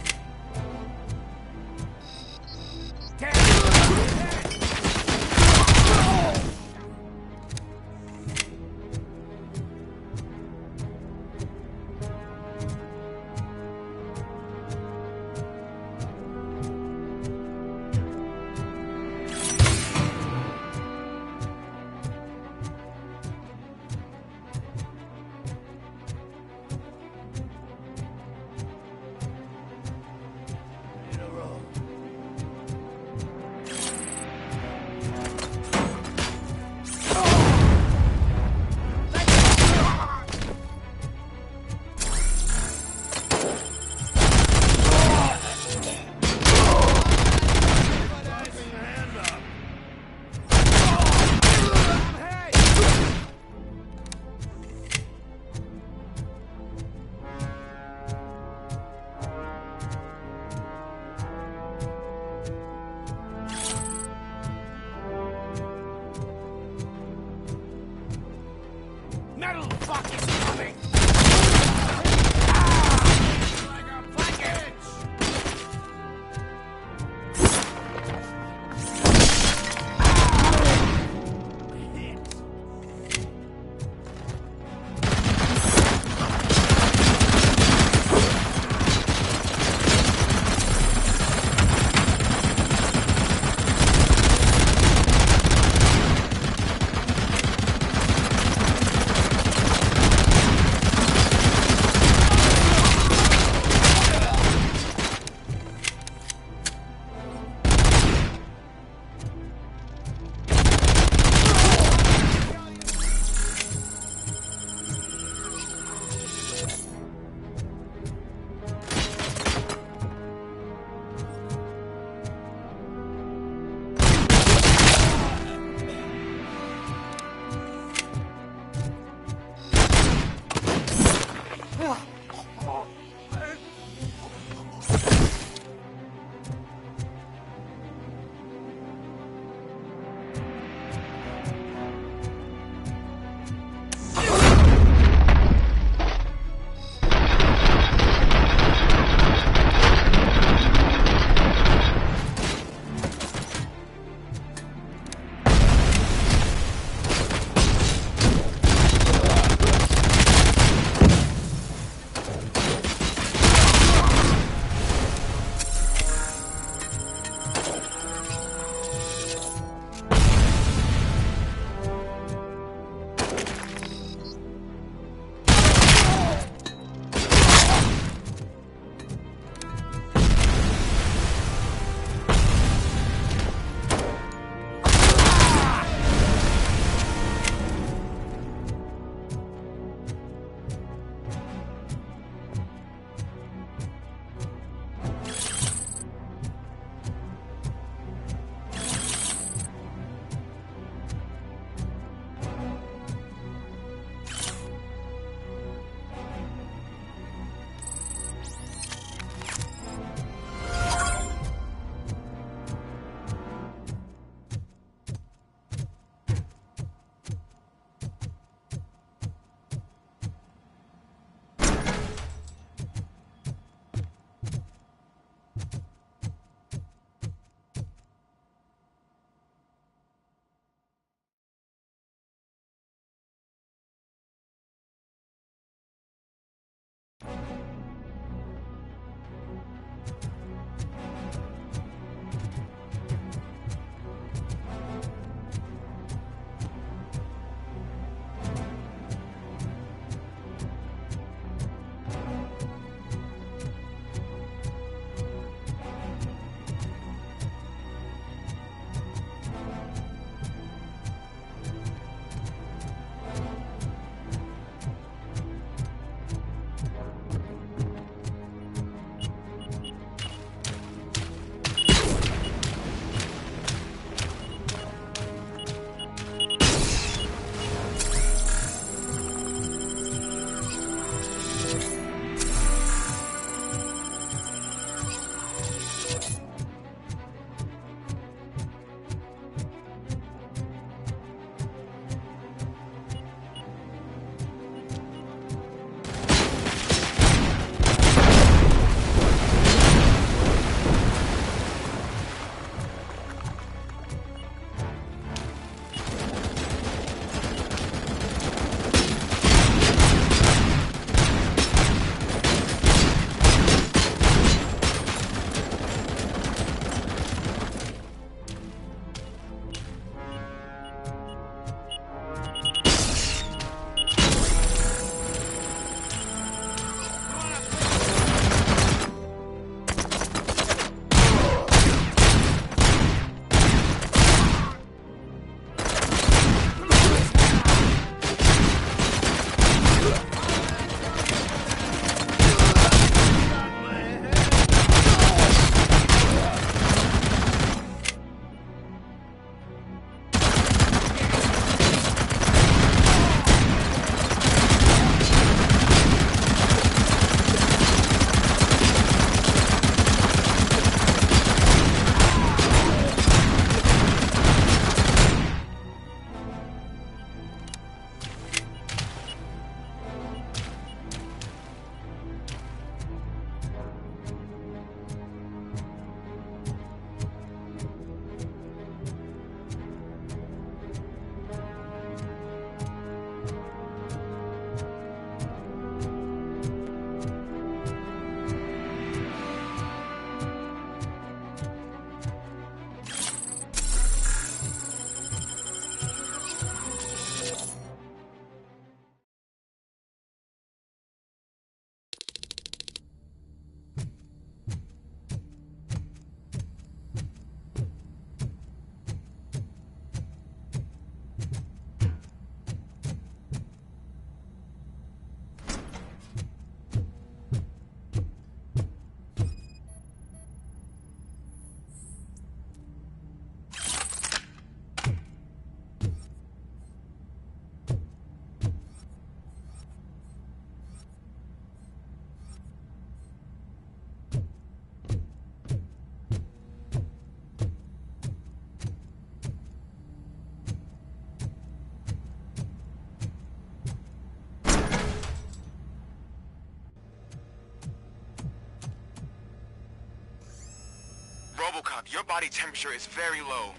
Speaker 13: Robocop, your body temperature is very low.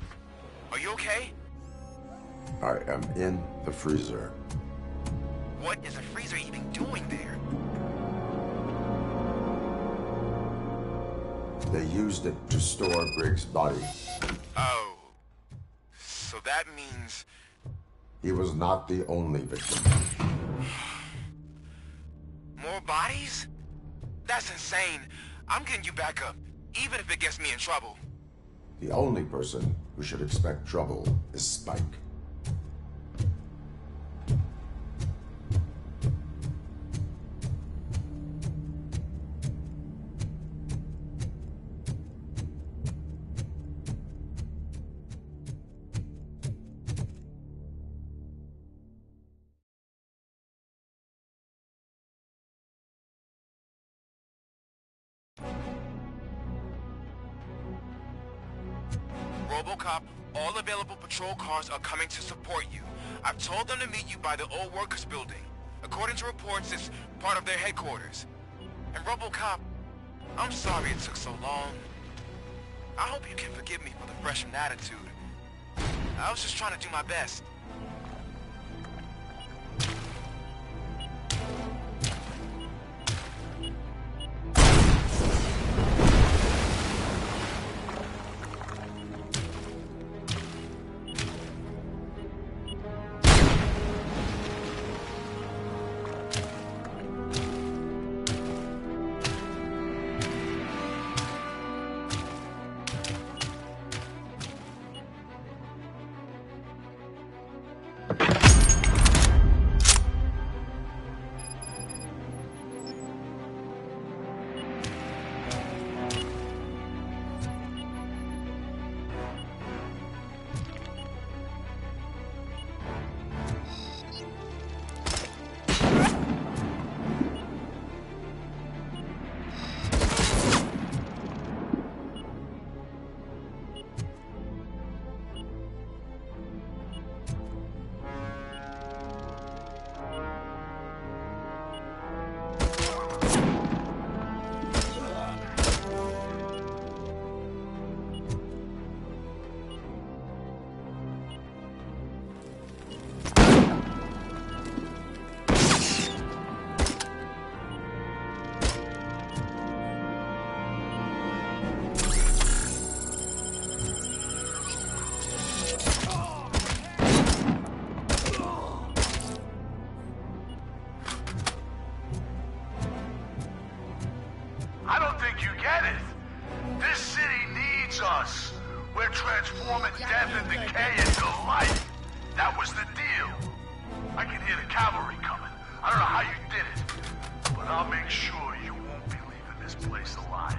Speaker 13: Are you okay?
Speaker 1: I am in the freezer.
Speaker 13: What is a freezer even doing there?
Speaker 1: They used it to store Briggs' body.
Speaker 13: Oh. So that means...
Speaker 1: He was not the only victim.
Speaker 13: More bodies? That's insane. I'm getting you back up, even if it gets me in trouble.
Speaker 1: The only person who should expect trouble is Spike.
Speaker 13: Robocop, all available patrol cars are coming to support you. I've told them to meet you by the old workers building. According to reports, it's part of their headquarters. And Robocop, I'm sorry it took so long. I hope you can forgive me for the freshman attitude. I was just trying to do my best.
Speaker 6: I don't think you get it. This city needs us. We're transforming death and decay into life. That was the deal. I can hear the cavalry coming. I don't know how you did it, but I'll make sure you won't be leaving this place alive.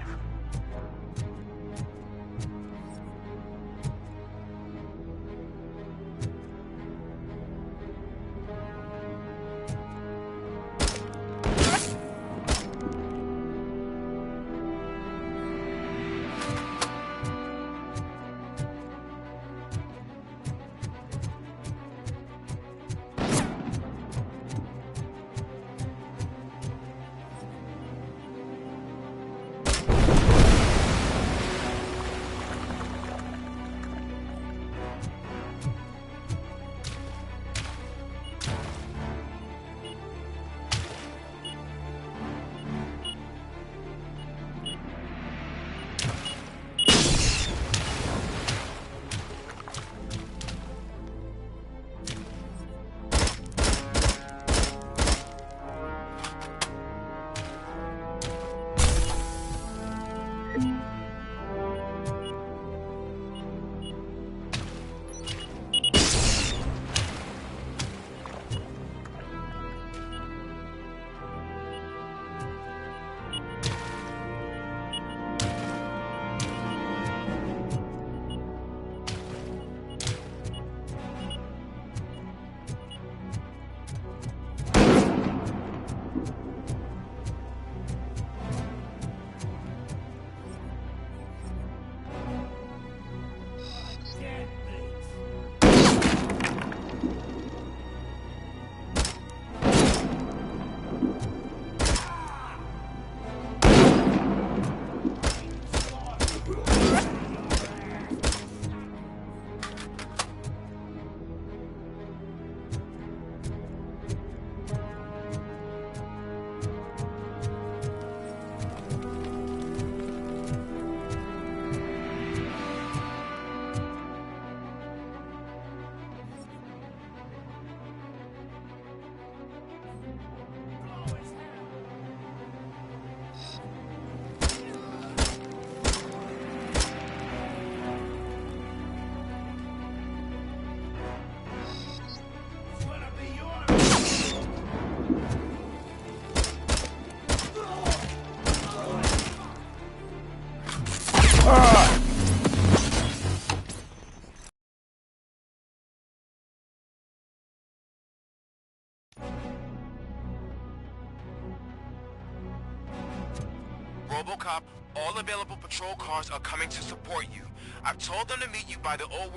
Speaker 16: Robocop, all available patrol cars are coming to support you. I've told them to meet you by the old